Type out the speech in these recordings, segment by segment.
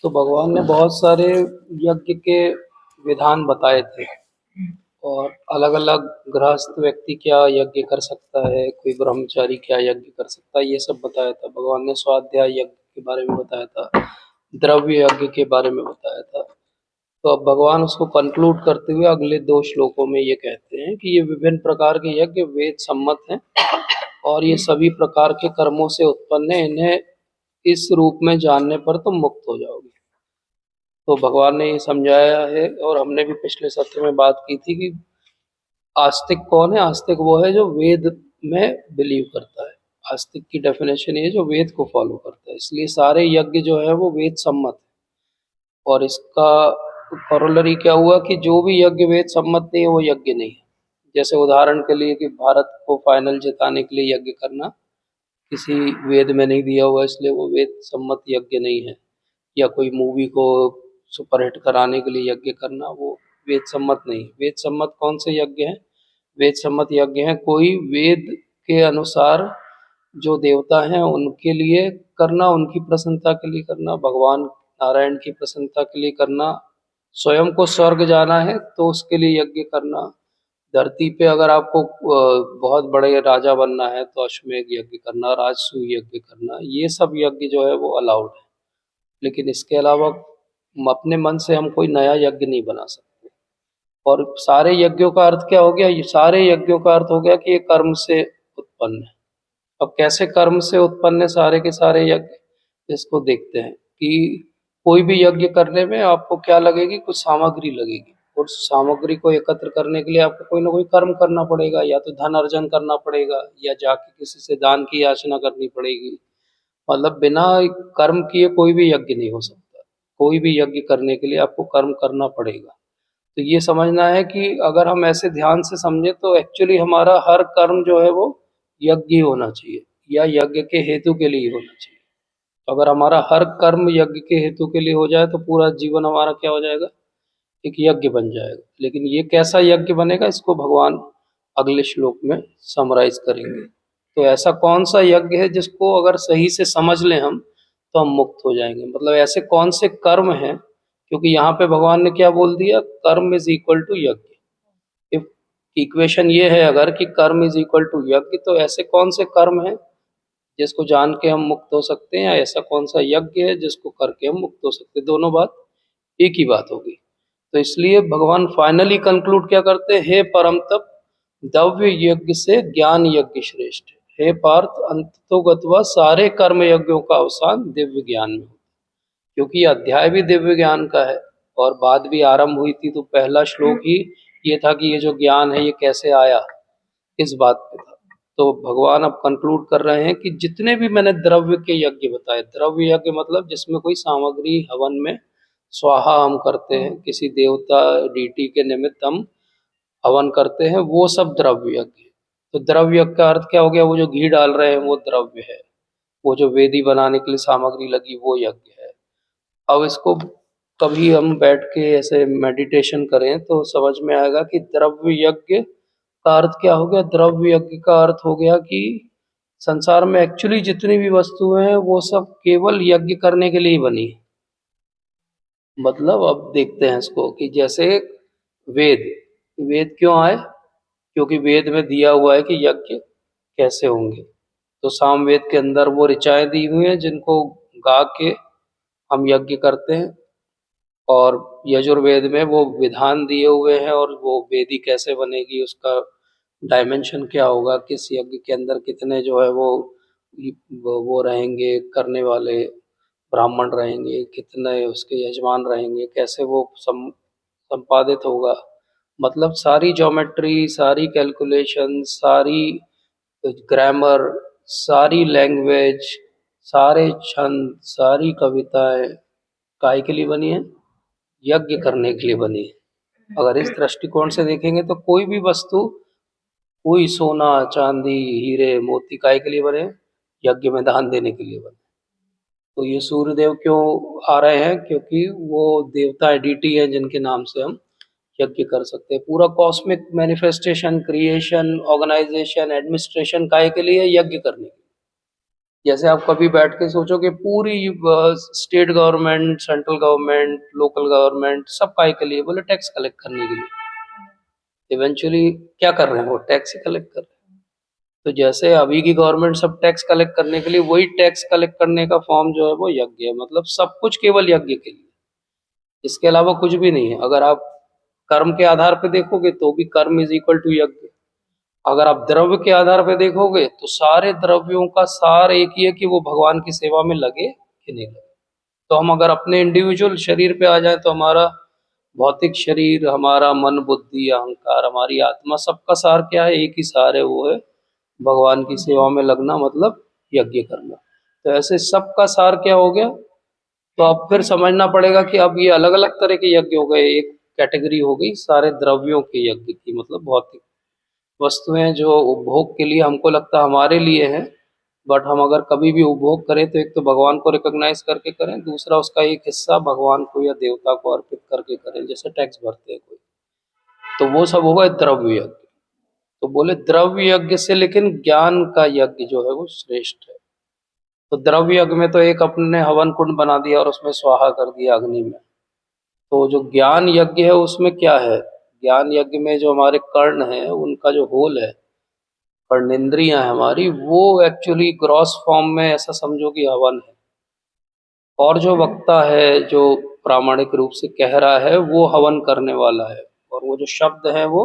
तो भगवान ने बहुत सारे यज्ञ के विधान बताए थे और अलग-अलग गृहस्थ व्यक्ति क्या यज्ञ कर सकता है, कोई ब्रह्मचारी क्या यज्ञ कर सकता है, ये सब बताया था। भगवान ने स्वाध्याय यज्ञ के बारे में बताया था, द्रव्य यज्ञ के बारे में बताया था। तो अब भगवान उसको कंक्लूड करते हुए अगले 2 श्लोकों में ये कहते हैं कि ये विभिन्न प्रकार के यज्ञ वेद सम्मत हैं और ये सभी प्रकार के कर्मों से उत्पन्न है, इन्हें इस रूप में जानने पर तुम मुक्त हो जाओगे। तो भगवान ने ये समझाया है और हमने भी पिछले सत्र में बात की थी कि आस्तिक कौन है। आस्तिक वो है जो वेद में बिलीव करता है। आस्तिक की डेफिनेशन ये है जो वेद को फॉलो करता है। इसलिए सारे यज्ञ जो है वो वेद सम्मत है और इसका कॉरोलरी क्या हुआ कि जो भी यज्ञ वेद सम्मत नहीं है वो यज्ञ नहीं है। जैसे उदाहरण के लिए कि भारत को फाइनल जिताने के लिए यज्ञ करना किसी वेद में नहीं दिया हुआ, इसलिए वो वेद सम्मत यज्ञ नहीं है। या कोई मूवी को सुपरहिट कराने के लिए यज्ञ करना, वो वेद सम्मत नहीं। वेद सम्मत कौन से यज्ञ हैं? वेद सम्मत यज्ञ हैं कोई वेद के अनुसार जो देवता हैं उनके लिए करना, उनकी प्रसन्नता के लिए करना, भगवान नारायण की प्रसन्नता के लिए करना, स्वयं को स्वर्ग जाना है तो उसके लिए यज्ञ करना। धरती पे अगर आपको बहुत बड़े राजा बनना है तो अश्वमेध यज्ञ करना, राजसूय यज्ञ करना, ये सब यज्ञ जो है वो अलाउड है। लेकिन इसके अलावा हम अपने मन से हम कोई नया यज्ञ नहीं बना सकते। और सारे यज्ञों का अर्थ क्या हो गया? ये सारे यज्ञों का अर्थ हो गया कि ये कर्म से उत्पन्न है। अब कैसे कर्म से उत्पन्न है सारे के सारे यज्ञ, इसको देखते हैं कि कोई भी यज्ञ करने में आपको क्या लगेगी? कुछ सामग्री लगेगी और सामग्री को एकत्र करने के लिए आपको कोई ना कोई कर्म करना पड़ेगा। या तो धन अर्जन करना पड़ेगा या जाके किसी से दान की याचना करनी पड़ेगी। मतलब बिना कर्म किए कोई भी यज्ञ नहीं हो सकता। कोई भी यज्ञ करने के लिए आपको कर्म करना पड़ेगा। तो ये समझना है कि अगर हम ऐसे ध्यान से समझे तो एक्चुअली हमारा हर कर्म जो है वो यज्ञ ही होना चाहिए या यज्ञ के हेतु के लिए ही होना चाहिए। तो अगर हमारा हर कर्म यज्ञ के हेतु के लिए हो जाए तो पूरा जीवन हमारा क्या हो जाएगा? एक यज्ञ बन जाएगा। लेकिन ये कैसा यज्ञ बनेगा इसको भगवान अगले श्लोक में समराइज करेंगे। तो ऐसा कौन सा यज्ञ है जिसको अगर सही से समझ लें हम तो हम मुक्त हो जाएंगे? मतलब ऐसे कौन से कर्म हैं, क्योंकि यहाँ पे भगवान ने क्या बोल दिया? कर्म इज इक्वल टू यज्ञ। इफ इक्वेशन ये है अगर कि कर्म इज इक्वल टू यज्ञ, तो ऐसे कौन से कर्म हैं जिसको जान के हम मुक्त हो सकते हैं, या ऐसा कौन सा यज्ञ है जिसको करके हम मुक्त हो सकते हैं? दोनों बात एक ही बात होगी। तो इसलिए भगवान फाइनली कंक्लूड क्या करते हैं? हे परम तप, द्रव्य यज्ञ से ज्ञान यज्ञ श्रेष्ठ है। हे पार्थ, अंततो गत्वा सारे कर्म यज्ञों का अवसान दिव्य ज्ञान में होता है। क्योंकि अध्याय भी दिव्य ज्ञान का है और बात भी आरंभ हुई थी तो पहला श्लोक ही ये था कि ये जो ज्ञान है ये कैसे आया, इस बात पे था। तो भगवान अब कंक्लूड कर रहे हैं कि जितने भी मैंने द्रव्य के यज्ञ बताए, द्रव्य यज्ञ मतलब जिसमें कोई सामग्री हवन में स्वाहा हम करते हैं, किसी देवता डीटी के निमित्त हम हवन करते हैं, वो सब द्रव्य यज्ञ है। तो द्रव्य यज्ञ का अर्थ क्या हो गया? वो जो घी डाल रहे हैं वो द्रव्य है, वो जो वेदी बनाने के लिए सामग्री लगी वो यज्ञ है। अब इसको कभी हम बैठ के ऐसे मेडिटेशन करें तो समझ में आएगा कि द्रव्य यज्ञ का अर्थ क्या हो गया? द्रव्य यज्ञ का अर्थ हो गया कि संसार में एक्चुअली जितनी भी वस्तुएं हैं वो सब केवल यज्ञ करने के लिए ही बनी है। मतलब अब देखते हैं इसको कि जैसे वेद, वेद क्यों आए? क्योंकि वेद में दिया हुआ है कि यज्ञ कैसे होंगे। तो सामवेद के अंदर वो ऋचाएं दी हुई हैं जिनको गा के हम यज्ञ करते हैं, और यजुर्वेद में वो विधान दिए हुए हैं और वो वेदी कैसे बनेगी, उसका डायमेंशन क्या होगा, किस यज्ञ के अंदर कितने जो है वो रहेंगे करने वाले ब्राह्मण रहेंगे, कितने उसके यजमान रहेंगे, कैसे वो संपादित होगा। मतलब सारी ज्योमेट्री, सारी कैलकुलेशन, सारी ग्रामर, सारी लैंग्वेज, सारे छंद, सारी कविताएं काय के लिए बनी है? यज्ञ करने के लिए बनी है। अगर इस दृष्टिकोण से देखेंगे तो कोई भी वस्तु, कोई सोना चांदी हीरे मोती काय के लिए बने? यज्ञ में दान देने के लिए बने। तो ये सूर्यदेव क्यों आ रहे हैं? क्योंकि वो देवता एडिटी है जिनके नाम से हम यज्ञ कर सकते हैं। पूरा cosmic manifestation, creation, organisation, administration काय के लिए? यज्ञ करने के लिए। जैसे आप कभी बैठ के सोचो कि पूरी state government, central government, local government सब काय के लिए? बोले टैक्स कलेक्ट करने के लिए। इवेंचुअली क्या कर रहे हैं? वो टैक्स ही कलेक्ट कर रहे हैं। तो जैसे अभी की गवर्नमेंट सब टैक्स कलेक्ट करने के लिए, वही टैक्स कलेक्ट करने का फॉर्म जो है वो यज्ञ है। मतलब सब कुछ केवल यज्ञ के लिए, इसके अलावा कुछ भी नहीं है। अगर आप कर्म के आधार पे देखोगे तो भी कर्म इज इक्वल टू यज्ञ। अगर आप द्रव्य के आधार पे देखोगे तो सारे द्रव्यों का सार एक ही है कि वो भगवान की सेवा में लगे कि नहीं लगे। तो हम अगर अपने इंडिविजुअल शरीर पे आ जाए तो हमारा भौतिक शरीर, हमारा मन, बुद्धि, अहंकार, हमारी आत्मा, सबका सार क्या है? एक ही सार है, वो है भगवान की सेवा में लगना, मतलब यज्ञ करना। तो ऐसे सबका सार क्या हो गया? तो अब फिर समझना पड़ेगा कि अब ये अलग अलग तरह के यज्ञ हो गए। एक कैटेगरी हो गई सारे द्रव्यों के यज्ञ की, मतलब भौतिक वस्तुएं जो उपभोग के लिए हमको लगता है हमारे लिए हैं, बट हम अगर कभी भी उपभोग करें तो एक तो भगवान को रिकॉग्नाइज करके करें, दूसरा उसका एक हिस्सा भगवान को या देवता को अर्पित करके करें, जैसे टैक्स भरते हैं कोई। तो वो सब होगा द्रव्य यज्ञ। तो बोले द्रव्य यज्ञ से लेकिन ज्ञान का यज्ञ जो है वो श्रेष्ठ है। तो द्रव्य यज्ञ में तो एक अपने हवन कुंड बना दिया और उसमें स्वाहा कर दिया अग्नि में। तो जो ज्ञान यज्ञ है उसमें क्या है? ज्ञान यज्ञ में जो हमारे कर्ण है, उनका जो होल है, कर्णेंद्रियां हमारी, वो एक्चुअली ग्रॉस फॉर्म में ऐसा समझो कि हवन है। और जो वक्ता है, जो प्रामाणिक रूप से कह रहा है, वो हवन करने वाला है। और वो जो शब्द है वो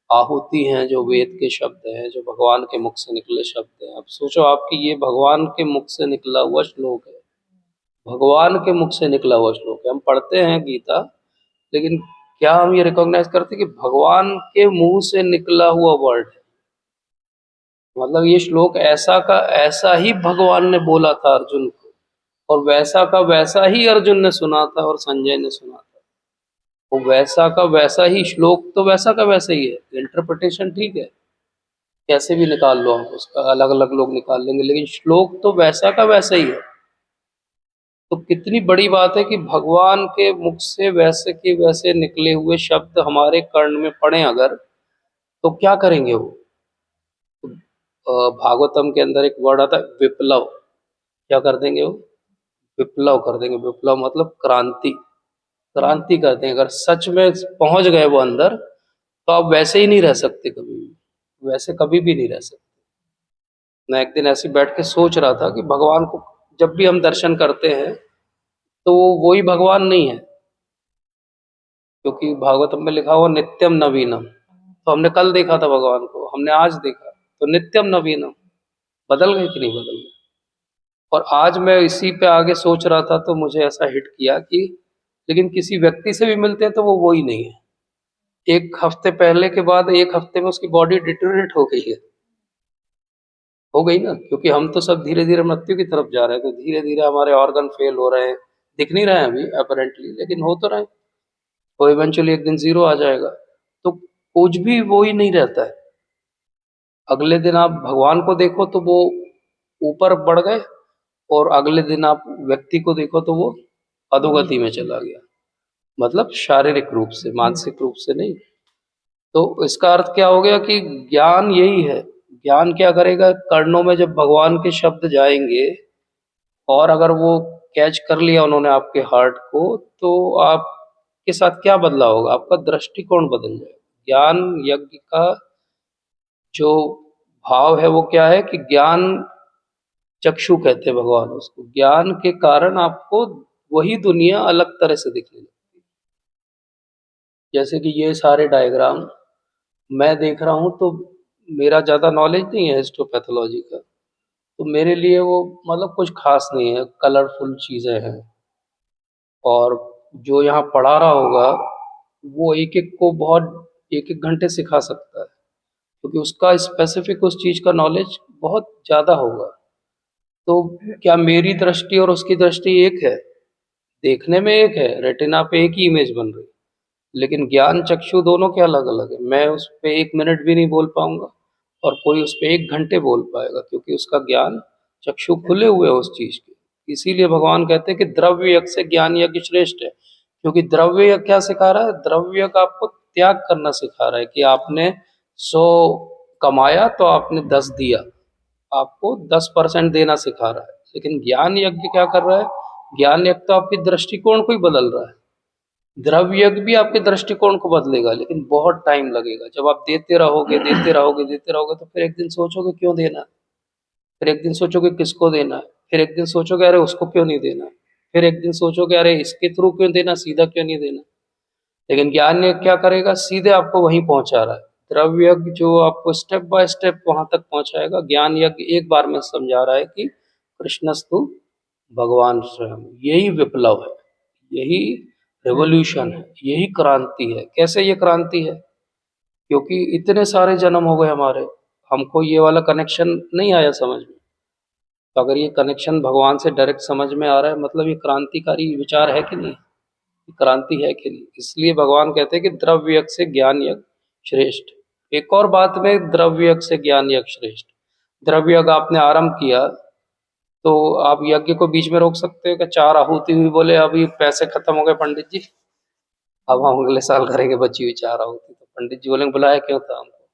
आहुति हैं, जो वेद के शब्द हैं, जो भगवान के मुख से निकले शब्द हैं। अब सोचो आपकी ये भगवान के मुख से निकला हुआ श्लोक है, भगवान के मुख से निकला हुआ श्लोक है। हम पढ़ते हैं गीता, लेकिन क्या हम ये रिकॉग्नाइज करते हैं कि भगवान के मुंह से निकला हुआ वर्ड है? मतलब ये श्लोक ऐसा का ऐसा ही भगवान ने बोला था अर्जुन को, और वैसा का वैसा ही अर्जुन ने सुना था और संजय ने सुना था। वो वैसा का वैसा ही श्लोक तो वैसा का वैसा ही है, इंटरप्रिटेशन ठीक है, कैसे भी निकाल लो आप उसका, अलग अलग लोग निकाल लेंगे, लेकिन श्लोक तो वैसा का वैसा ही है। तो कितनी बड़ी बात है कि भगवान के मुख से वैसे के वैसे निकले हुए शब्द हमारे कर्ण में पड़े अगर, तो क्या करेंगे वो? भागवतम के अंदर एक वर्ड आता है विप्लव। क्या कर देंगे वो? विप्लव कर देंगे। विप्लव मतलब क्रांति, क्रांति कर देंगे। अगर सच में पहुंच गए वो अंदर, तो आप वैसे ही नहीं रह सकते कभी भी, वैसे कभी भी नहीं रह सकते। मैं एक दिन ऐसे बैठ के सोच रहा था कि भगवान को जब भी हम दर्शन करते हैं तो वो वही भगवान नहीं है, क्योंकि भागवतम में लिखा हुआ नित्यम नवीनम। तो हमने कल देखा था भगवान को, हमने आज देखा, तो नित्यम नवीनम बदल गए कि नहीं बदल गए? और आज मैं इसी पे आगे सोच रहा था तो मुझे ऐसा हिट किया कि लेकिन किसी व्यक्ति से भी मिलते हैं तो वो वही नहीं है। एक हफ्ते पहले के बाद एक हफ्ते में उसकी बॉडी डिटेरियोरेट हो गई है, हो गई ना, क्योंकि हम तो सब धीरे धीरे मृत्यु की तरफ जा रहे हैं। तो धीरे धीरे हमारे ऑर्गन फेल हो रहे हैं, दिख नहीं रहे हैं अभी अपरेंटली, लेकिन हो तो रहे हैं। तो इवेंचुअली एक दिन जीरो आ जाएगा। तो कुछ भी वो ही नहीं रहता है। अगले दिन आप भगवान को देखो तो वो ऊपर बढ़ गए, और अगले दिन आप व्यक्ति को देखो तो वो अधोगति में चला गया। मतलब शारीरिक रूप से, मानसिक रूप से नहीं। तो इसका अर्थ क्या हो गया कि ज्ञान यही है। ज्ञान क्या करेगा? कर्णों में जब भगवान के शब्द जाएंगे, और अगर वो कैच कर लिया उन्होंने आपके हार्ट को, तो आपके साथ क्या बदला होगा? आपका दृष्टिकोण बदल जाएगा। ज्ञान यज्ञ का जो भाव है वो क्या है कि ज्ञान चक्षु कहते हैं भगवान उसको। ज्ञान के कारण आपको वही दुनिया अलग तरह से दिखने लगती है। जैसे कि ये सारे डायग्राम मैं देख रहा हूँ, तो मेरा ज़्यादा नॉलेज नहीं है हिस्टोपैथोलॉजी का, तो मेरे लिए वो मतलब कुछ खास नहीं है, कलरफुल चीज़ें हैं। और जो यहाँ पढ़ा रहा होगा वो एक एक को बहुत एक एक घंटे सिखा सकता है, क्योंकि उसका स्पेसिफिक उस चीज़ का नॉलेज बहुत ज़्यादा होगा। तो क्या मेरी दृष्टि और उसकी दृष्टि एक है? देखने में एक है, रेटिना पे एक ही इमेज बन रही है, लेकिन ज्ञान चक्षु दोनों के अलग अलग है। मैं उस पे 1 मिनट भी नहीं बोल पाऊंगा, और कोई उस पे 1 घंटे बोल पाएगा, क्योंकि उसका ज्ञान चक्षु खुले हुए हैं उस चीज के। इसीलिए भगवान कहते हैं कि द्रव्य यज्ञ से ज्ञान यज्ञ श्रेष्ठ है। क्योंकि द्रव्य यज्ञ क्या सिखा रहा है? द्रव्य यज्ञ आपको त्याग करना सिखा रहा है कि आपने 100 कमाया तो आपने 10 दिया। आपको 10% देना सिखा रहा है, लेकिन ज्ञान यज्ञ क्या कर रहा है? ज्ञान यज्ञ तो आपके दृष्टिकोण को ही बदल रहा है। द्रव्य यज्ञ भी आपके दृष्टिकोण को बदलेगा, लेकिन बहुत टाइम लगेगा। जब आप देते रहोगे देते रहोगे देते रहोगे, तो फिर एक दिन सोचोगे क्यों देना है, फिर एक दिन सोचोगे किसको देना है, फिर एक दिन सोचोगे अरे उसको क्यों नहीं देना, फिर एक दिन सोचोगे अरे इसके थ्रू क्यों देना, सीधा क्यों नहीं देना। लेकिन ज्ञान यज्ञ क्या करेगा? सीधे आपको वहीं पहुंचा रहा है। द्रव्य यज्ञ जो आपको स्टेप बाय स्टेप वहां तक पहुंचाएगा, ज्ञान यज्ञ एक बार में समझा रहा है कि कृष्णस्तु भगवान स्वयं। यही विप्लव है, यही रेवोल्यूशन है, यही क्रांति है। कैसे ये क्रांति है? क्योंकि इतने सारे जन्म हो गए हमारे, हमको ये वाला कनेक्शन नहीं आया समझ में। तो अगर ये कनेक्शन भगवान से डायरेक्ट समझ में आ रहा है, मतलब ये क्रांतिकारी विचार है कि नहीं, क्रांति है कि नहीं। इसलिए भगवान कहते हैं कि द्रव्य यज्ञ से ज्ञान यज्ञ श्रेष्ठ। एक और बात में द्रव्य यज्ञ से ज्ञान यज्ञ श्रेष्ठ, द्रव्य यज्ञ आपने आरंभ किया तो आप यज्ञ को बीच में रोक सकते हो कि 4 आहुति हुई, बोले अभी पैसे खत्म हो गए पंडित जी, अब हम अगले साल करेंगे बची हुई 4 आहुति। तो पंडित जी बोलेंगे बुलाया क्यों था हमको?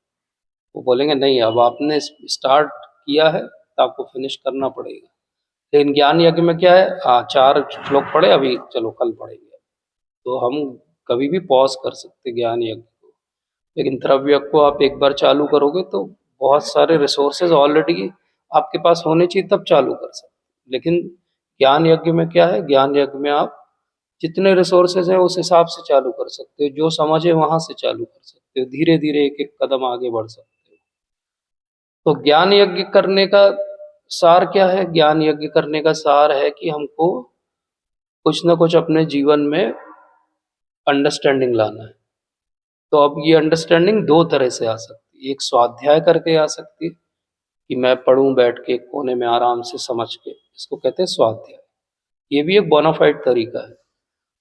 वो बोलेंगे नहीं, अब आपने स्टार्ट किया है तो आपको फिनिश करना पड़ेगा। लेकिन ज्ञान यज्ञ में क्या है, हाँ 4 श्लोक पढ़े अभी, चलो कल पढ़ेंगे। तो हम कभी भी पॉज कर सकते ज्ञान यज्ञ को। लेकिन द्रव्य यज्ञ को आप एक बार चालू करोगे तो बहुत सारे रिसोर्सेज ऑलरेडी आपके पास होने चाहिए, तब चालू कर सकते। लेकिन ज्ञान यज्ञ में क्या है? ज्ञान यज्ञ में आप जितने रिसोर्सेज हैं उस हिसाब से चालू कर सकते हो, जो समझे वहां से चालू कर सकते हो, धीरे धीरे एक एक कदम आगे बढ़ सकते हो। तो ज्ञान यज्ञ करने का सार क्या है? ज्ञान यज्ञ करने का सार है कि हमको कुछ ना कुछ अपने जीवन में अंडरस्टैंडिंग लाना है। तो अब ये अंडरस्टैंडिंग 2 तरह से आ सकती है। एक स्वाध्याय करके आ सकती है कि मैं पढ़ूं बैठ के कोने में आराम से समझ के, इसको कहते हैं स्वाध्याय। ये भी एक बोनाफाइड तरीका है।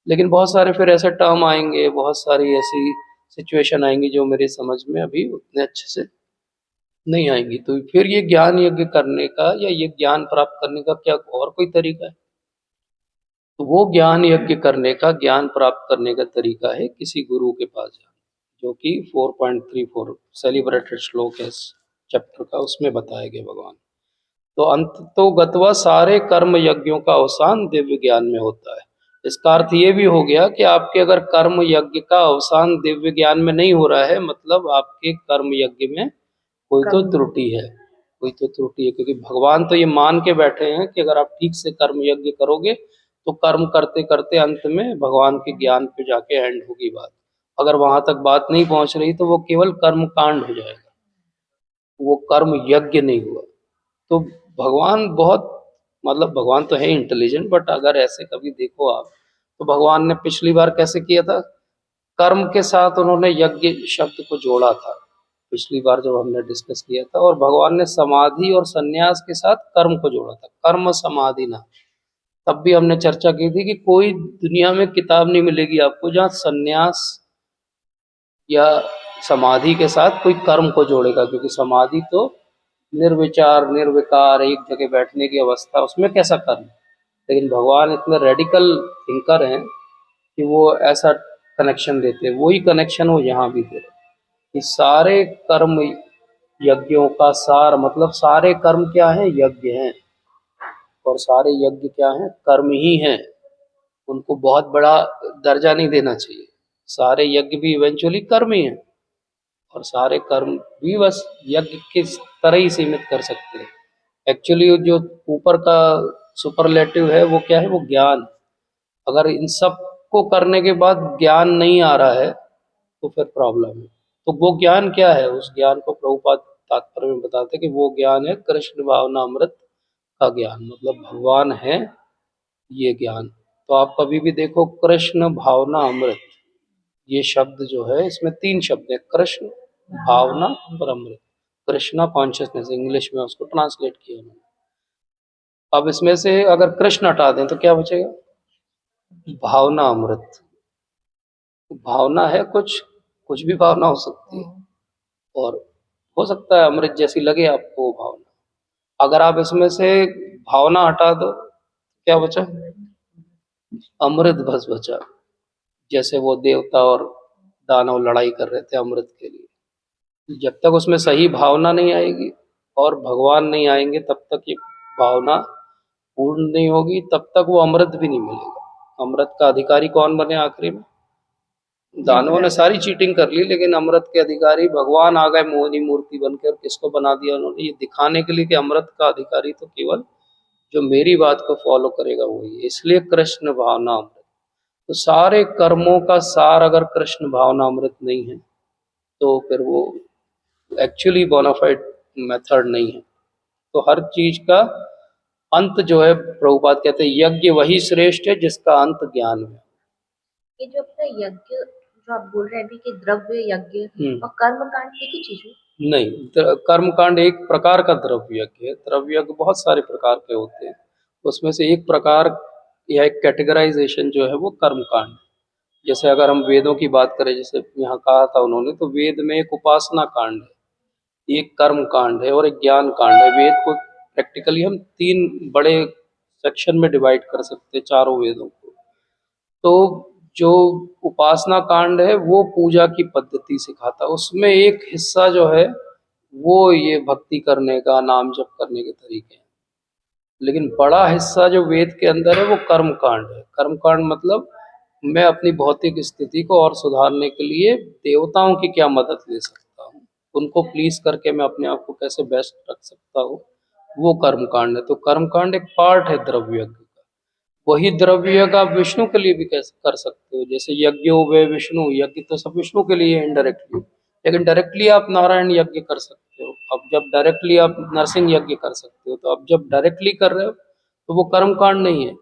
लेकिन बहुत सारे फिर ऐसे टर्म आएंगे, बहुत सारी ऐसी सिचुएशन आएंगी जो मेरे समझ में अभी उतने अच्छे से नहीं आएंगी। तो फिर ये ज्ञान यज्ञ करने का या ये ज्ञान प्राप्त करने का क्या और कोई तरीका है? तो वो ज्ञान यज्ञ करने का, ज्ञान प्राप्त करने का तरीका है किसी गुरु के पास जाना, जो कि 4.34 सेलिब्रेटेड श्लोक है इस चैप्टर का, उसमें बताया गया भगवान। तो अंत तो गत्वा सारे कर्म यज्ञों का अवसान दिव्य ज्ञान में होता है। इसका अर्थ ये भी हो गया कि आपके अगर कर्म यज्ञ का अवसान दिव्य ज्ञान में नहीं हो रहा है, मतलब आपके कर्म यज्ञ में कोई तो त्रुटि है, कोई तो त्रुटि है। क्योंकि भगवान तो ये मान के बैठे हैं कि अगर आप ठीक से कर्म यज्ञ करोगे तो कर्म करते करते अंत में भगवान के ज्ञान पे जाके एंड होगी बात। अगर वहां तक बात नहीं पहुंच रही तो वो केवल कर्म कांड हो जाएगा, वो कर्म यज्ञ नहीं हुआ। तो भगवान बहुत, मतलब भगवान तो है इंटेलिजेंट, बट अगर ऐसे कभी देखो आप तो भगवान ने पिछली बार कैसे किया था, कर्म के साथ उन्होंने यज्ञ शब्द को जोड़ा था पिछली बार जब हमने डिस्कस किया था। और भगवान ने समाधि और संन्यास के साथ कर्म को जोड़ा था, कर्म समाधि ना। तब भी हमने चर्चा की थी कि कोई दुनिया में किताब नहीं मिलेगी आपको जहाँ संन्यास या समाधि के साथ कोई कर्म को जोड़ेगा, क्योंकि समाधि तो निर्विचार निर्विकार एक जगह बैठने की अवस्था, उसमें कैसा कर्म। लेकिन भगवान इतने रेडिकल थिंकर हैं कि वो ऐसा कनेक्शन देते हैं, वही कनेक्शन वो यहाँ भी दे रहे हैं कि सारे कर्म यज्ञों का सार, मतलब सारे कर्म क्या है? यज्ञ हैं। और सारे यज्ञ क्या हैं? कर्म ही हैं। उनको बहुत बड़ा दर्जा नहीं देना चाहिए। सारे यज्ञ भी इवेंचुअली कर्म ही हैं, और सारे कर्म भी बस यज्ञ की तरह ही सीमित कर सकते हैं। एक्चुअली जो ऊपर का सुपरलेटिव है वो क्या है? वो ज्ञान। अगर इन सब को करने के बाद ज्ञान नहीं आ रहा है तो फिर प्रॉब्लम है। तो वो ज्ञान क्या है? उस ज्ञान को प्रभुपाद तात्पर्य में बताते हैं कि वो ज्ञान है कृष्ण भावना अमृत का ज्ञान, मतलब भगवान है ये ज्ञान। तो आप कभी भी देखो कृष्ण भावना अमृत, ये शब्द जो है इसमें 3 शब्द है, कृष्ण भावना और अमृत। कृष्णा कॉन्शियसनेस इंग्लिश में उसको ट्रांसलेट किया उन्होंने। अब इसमें से अगर कृष्ण हटा दें तो क्या बचेगा? भावना अमृत। भावना है कुछ, कुछ भी भावना हो सकती है, और हो सकता है अमृत जैसी लगे आपको वो भावना। अगर आप इसमें से भावना हटा दो क्या बचा? अमृत बस बचा। जैसे वो देवता और दानव लड़ाई कर रहे थे अमृत के लिए, जब तक उसमें सही भावना नहीं आएगी और भगवान नहीं आएंगे तब तक ये भावना पूर्ण नहीं होगी, तब तक वो अमृत भी नहीं मिलेगा। अमृत का अधिकारी कौन बने आखिरी में? दानवों ने सारी चीटिंग कर ली, लेकिन अमृत के अधिकारी भगवान आ गए मोहिनी मूर्ति बनकर। किसको बना दिया उन्होंने? ये दिखाने के लिए कि अमृत का अधिकारी तो केवल जो मेरी बात को फॉलो करेगा वही है। इसलिए कृष्ण भावना अमृत। तो सारे कर्मों का सार अगर कृष्ण भावना अमृत नहीं है तो फिर वो एक्चुअली बोनाफाइड मेथड नहीं है। तो हर चीज का अंत जो है, प्रभुपाद कहते हैं यज्ञ वही श्रेष्ठ है जिसका अंत ज्ञान में। ये जो अपना यज्ञ जो आप बोल रहे हैं अभी कि द्रव्य यज्ञ और कर्म कांड एक ही चीज है? नहीं, कर्मकांड एक प्रकार का द्रव्य यज्ञ है। द्रव्य यज्ञ बहुत सारे प्रकार के होते हैं, उसमें से एक प्रकार या एक कैटेगराइजेशन जो है वो कर्मकांड है। जैसे अगर हम वेदों की बात करें, जैसे यहाँ कहा था उन्होंने, तो वेद में एक उपासना कांड है, एक कर्म कांड है और एक ज्ञान कांड है। वेद को प्रैक्टिकली हम तीन बड़े सेक्शन में डिवाइड कर सकते हैं, चारों वेदों को। तो जो उपासना कांड है वो पूजा की पद्धति सिखाता है, उसमें एक हिस्सा जो है वो ये भक्ति करने का, नाम जप करने के तरीके हैं। लेकिन बड़ा हिस्सा जो वेद के अंदर है वो कर्म कांड है। कर्म कांड मतलब मैं अपनी भौतिक स्थिति को और सुधारने के लिए देवताओं की क्या मदद ले सकता हूँ, उनको प्लीज करके मैं अपने आप को कैसे बेस्ट रख सकता हूँ, वो कर्म कांड है। तो कर्म कांड एक पार्ट है द्रव्य यज्ञ का। वही द्रव्य यज्ञ आप विष्णु के लिए भी कैसे कर सकते हो, जैसे यज्ञो वे विष्णु, यज्ञ तो सब विष्णु के लिए इनडायरेक्टली, लेकिन डायरेक्टली आप नारायण यज्ञ कर सकते हो। अब जब डायरेक्टली आप नरसिंह यज्ञ कर सकते हो, तो अब जब डायरेक्टली कर रहे हो तो वो कर्म कांड नहीं है,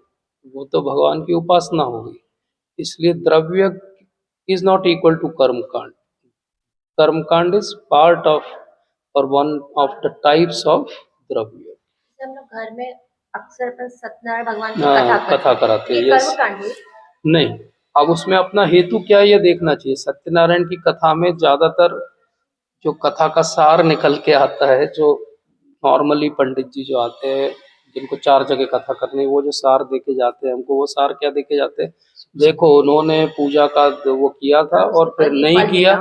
वो तो भगवान की उपासना हो गई। इसलिए द्रव्य इज नॉट इक्वल टू कर्म कांड। कर्म कांड इज पार्ट ऑफ और one of the types of द्रव्य। जैसे हम लोग घर में अक्सर अपन सत्यनारायण भगवान की हाँ, कथा कथा करते हैं, कराते हैं, ये यस। कर्म कांड हुई? नहीं, अब उसमें अपना हेतु क्या है ये देखना चाहिए। सत्यनारायण की कथा में ज्यादातर जो कथा का सार निकल के आता है, जो नॉर्मली पंडित जी जो आते हैं जिनको चार जगह कथा करनी, वो जो सार देके जाते हैं हमको, वो सार क्या देके जाते हैं? देखो उन्होंने पूजा का वो किया था और फिर नहीं किया,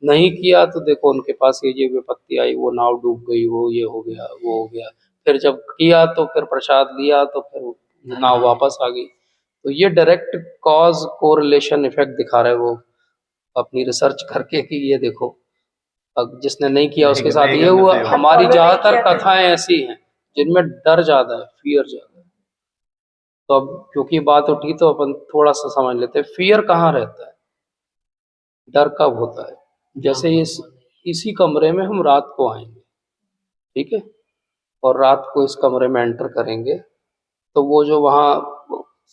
नहीं किया तो देखो उनके पास ये विपत्ति आई, वो नाव डूब गई, वो ये हो गया, वो हो गया। फिर जब किया तो फिर प्रसाद लिया तो फिर नाव वापस आ गई। तो ये डायरेक्ट कॉज कोरिलेशन इफेक्ट दिखा रहा है वो अपनी रिसर्च करके कि ये देखो, अब जिसने नहीं किया उसके साथ ये हुआ। हमारी ज्यादातर कथाएं ऐसी हैं जिनमें डर ज्यादा है, फियर ज्यादा है। तो अब क्योंकि बात उठी तो अपन थोड़ा सा समझ लेते हैं फियर कहाँ रहता है, डर कब होता है। जैसे इसी कमरे में हम रात को आएंगे, ठीक है, और रात को इस कमरे में एंटर करेंगे, तो वो जो वहाँ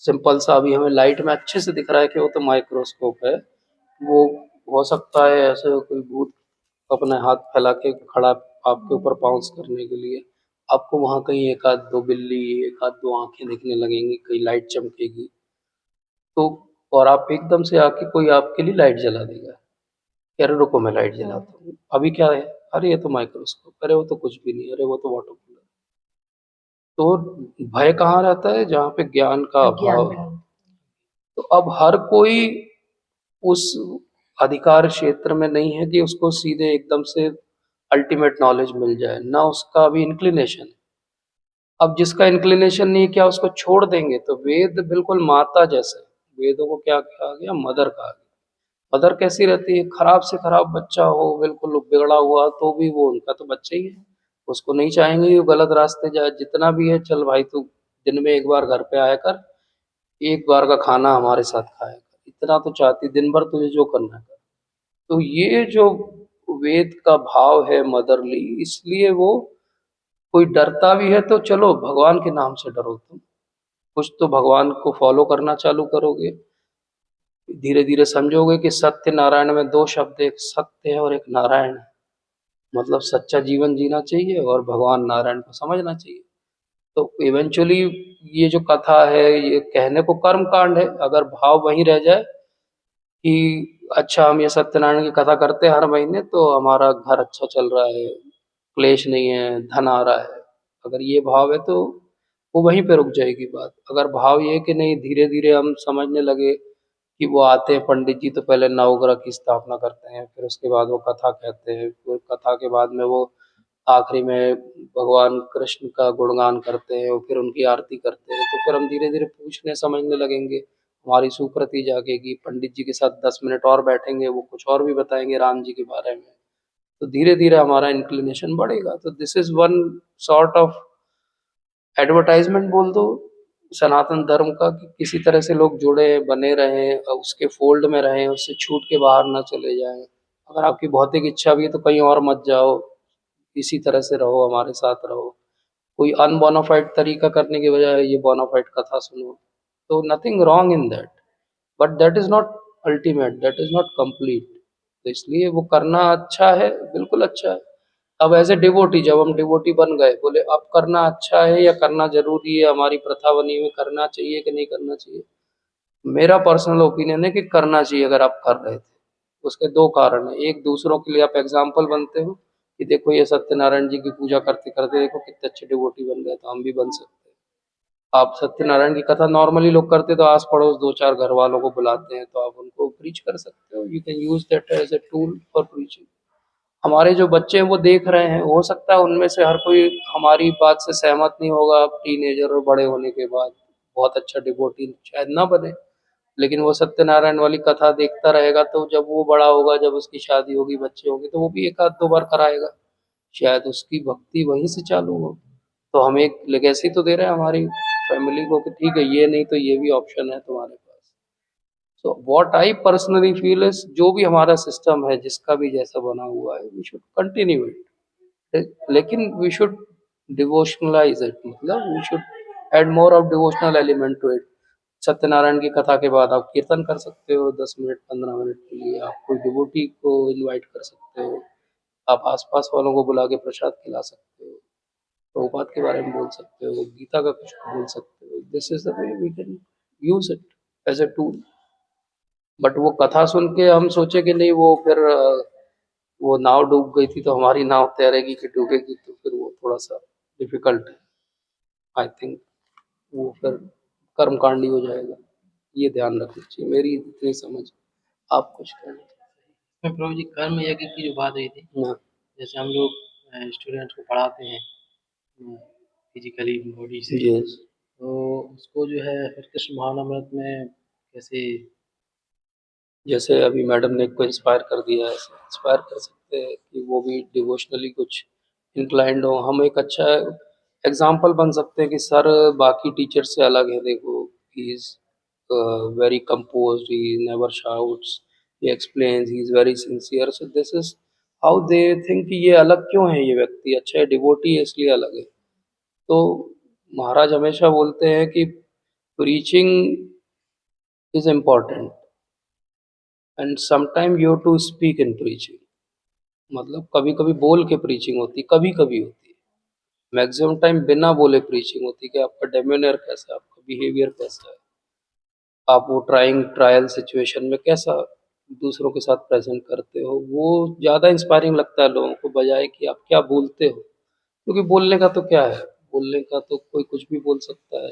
सिंपल सा अभी हमें लाइट में अच्छे से दिख रहा है कि वो तो माइक्रोस्कोप है, वो हो सकता है ऐसे कोई भूत अपने हाथ फैला के खड़ा आपके ऊपर पाउंस करने के लिए। आपको वहां कहीं एक आध दो बिल्ली, एक आध दो आंखें दिखने लगेंगी, कहीं लाइट चमकेगी, तो और आप एकदम से आके कोई आपके लिए लाइट जला देगा, कि अरे रुको मैं लाइट जलाता हूँ, अभी क्या है, अरे ये तो माइक्रोस्कोप, अरे वो तो कुछ भी नहीं, अरे वो तो वाटर कूलर। तो भय कहाँ रहता है? जहाँ पे ज्ञान का अभाव है। तो अब हर कोई उस अधिकार क्षेत्र में नहीं है कि उसको सीधे एकदम से अल्टीमेट नॉलेज मिल जाए, ना उसका अभी इंक्लिनेशन है। अब जिसका इंक्लिनेशन नहीं है, क्या उसको छोड़ देंगे? तो वेद बिल्कुल माता जैसे, वेदों को क्या कहा गया? मदर कहा गया। मदर कैसी रहती है? खराब से खराब बच्चा हो, बिल्कुल बिगड़ा हुआ, तो भी वो उनका तो बच्चा ही है, उसको नहीं चाहेंगे वो गलत रास्ते जाए। जितना भी है, चल भाई तू दिन में एक बार घर पे आया कर, एक बार का खाना हमारे साथ खाया कर, इतना तो चाहती, दिन भर तुझे जो करना है कर। तो ये जो वेद का भाव है मदरली, इसलिए वो कोई डरता भी है तो चलो भगवान के नाम से डरो, तुम कुछ तो भगवान को फॉलो करना चालू करोगे, धीरे धीरे समझोगे कि सत्य नारायण में दो शब्द, एक सत्य है और एक नारायण है। मतलब सच्चा जीवन जीना चाहिए और भगवान नारायण को समझना चाहिए। तो इवेंचुअली ये जो कथा है ये कहने को कर्म कांड है, अगर भाव वहीं रह जाए कि अच्छा हम ये सत्यनारायण की कथा करते हैं हर महीने तो हमारा घर अच्छा चल रहा है, क्लेश नहीं है, धन आ रहा है, अगर ये भाव है तो वो वहीं पे रुक जाएगी बात। अगर भाव ये है कि नहीं, धीरे धीरे हम समझने लगे कि वो आते हैं पंडित जी तो पहले नवग्रह की स्थापना करते हैं, फिर उसके बाद वो कथा कहते हैं, फिर कथा के बाद में वो आखिरी में भगवान कृष्ण का गुणगान करते हैं और फिर उनकी आरती करते हैं, तो फिर हम धीरे धीरे पूछने समझने लगेंगे, हमारी सुकृति जागेगी, पंडित जी के साथ 10 मिनट और बैठेंगे, वो कुछ और भी बताएंगे राम जी के बारे में, तो धीरे धीरे हमारा इंक्लिनेशन बढ़ेगा। तो this is one sort of advertisement बोल दो सनातन धर्म का, कि किसी तरह से लोग जुड़े बने रहें, उसके फोल्ड में रहें, उससे छूट के बाहर ना चले जाएं। अगर आपकी भौतिक इच्छा भी है तो कहीं और मत जाओ, इसी तरह से रहो, हमारे साथ रहो। कोई अनबोनाफाइड तरीका करने के बजाय ये बोनाफाइड कथा सुनो, तो nothing wrong in that, but that is not ultimate, that is not complete. तो इसलिए वो करना अच्छा है, बिल्कुल अच्छा है। अब एज ए डिवोटी, जब हम डिवोटी बन गए, बोले अब करना अच्छा है या करना जरूरी है, हमारी प्रथा बनी हुई, करना चाहिए कि नहीं करना चाहिए। मेरा पर्सनल ओपिनियन है कि करना चाहिए अगर आप कर रहे थे। उसके दो कारण है, एक, दूसरों के लिए आप एग्जाम्पल बनते हो कि देखो ये सत्यनारायण जी की पूजा करते करते देखो कितने अच्छे डिवोटी बन गए, तो हम भी बन सकते हैं। आप सत्यनारायण की कथा नॉर्मली लोग करते तो आस पड़ोस दो चार घर वालों को बुलाते हैं, तो आप उनको प्रीच कर सकते हो, you can use that as a tool for preaching. हमारे जो बच्चे हैं वो देख रहे हैं, हो सकता है उनमें से हर कोई हमारी बात से सहमत नहीं होगा, टीनेजर और बड़े होने के बाद बहुत अच्छा डिवोटी शायद ना बने, लेकिन वो सत्यनारायण वाली कथा देखता रहेगा, तो जब वो बड़ा होगा, जब उसकी शादी होगी, बच्चे होंगे, तो वो भी एक आध दो बार कराएगा, शायद उसकी भक्ति वहीं से चालू हो। तो हम एक लेगेसी तो दे रहे हैं हमारी फैमिली को कि ठीक है, ये नहीं तो ये भी ऑप्शन है तुम्हारे पास। So what I personally feel is, जो भी हमारा सिस्टम है जिसका भी जैसा बना हुआ है, वी शुड कंटिन्यू इट, लेकिन वी शुड डिवोशनलाइज इट, मतलब we should add more of devotional element to it. Satyanarayan की कथा के बाद आप कीर्तन कर सकते हो 10 मिनट 15 मिनट के लिए, आप कोई डिवोटी को इनवाइट कर सकते हो, आप आसपास वालों को बुला के प्रसाद खिला सकते हो, प्रभुपाद के बारे में बोल सकते हो, गीता का कुछ बोल सकते हो। This is the way we can use it as a tool. But वो कथा सुन के हम सोचे कि नहीं, वो फिर वो नाव डूब गई थी तो हमारी नाव तैरेगी कि डूबेगी, तो फिर वो थोड़ा सा डिफिकल्ट है, आई थिंक। वो फिर कर्मकांडी हो जाएगा, ये ध्यान रखना चाहिए, मेरी इतनी समझ। आप कुछ कहना मैं प्रभु जी कर्म यज्ञ की जो बात हुई थी, ना? जैसे हम लोग स्टूडेंट्स को पढ़ाते हैं फिजिकली बॉडी से, यस, तो उसको जो है हरे कृष्ण भावनामृत में कैसे। जैसे अभी मैडम ने को इंस्पायर कर दिया है, ऐसे इंस्पायर कर सकते हैं कि वो भी डिवोशनली कुछ इंक्लाइंड हो। हम एक अच्छा एग्जाम्पल बन सकते हैं कि सर बाकी टीचर से अलग है, देखो he is very composed, he never shouts, he explains, he is very sincere, so this is how they think कि ये अलग क्यों है, ये व्यक्ति अच्छा है, डिवोटी है इसलिए अलग है। तो महाराज हमेशा बोलते हैं कि preaching is important and sometime you to speak in preaching, मतलब कभी कभी बोल के प्रीचिंग होती, कभी कभी होती है, मैक्सिमम टाइम बिना बोले प्रीचिंग होती है, कि आपका डेमेनियर कैसा है, आपका बिहेवियर कैसा है, आप वो ट्रायल सिचुएशन में कैसा दूसरों के साथ प्रेजेंट करते हो, वो ज़्यादा इंस्पायरिंग लगता है लोगों को, बजाय कि आप क्या बोलते हो। क्योंकि बोलने का तो क्या है, बोलने का तो कोई कुछ भी बोल सकता है,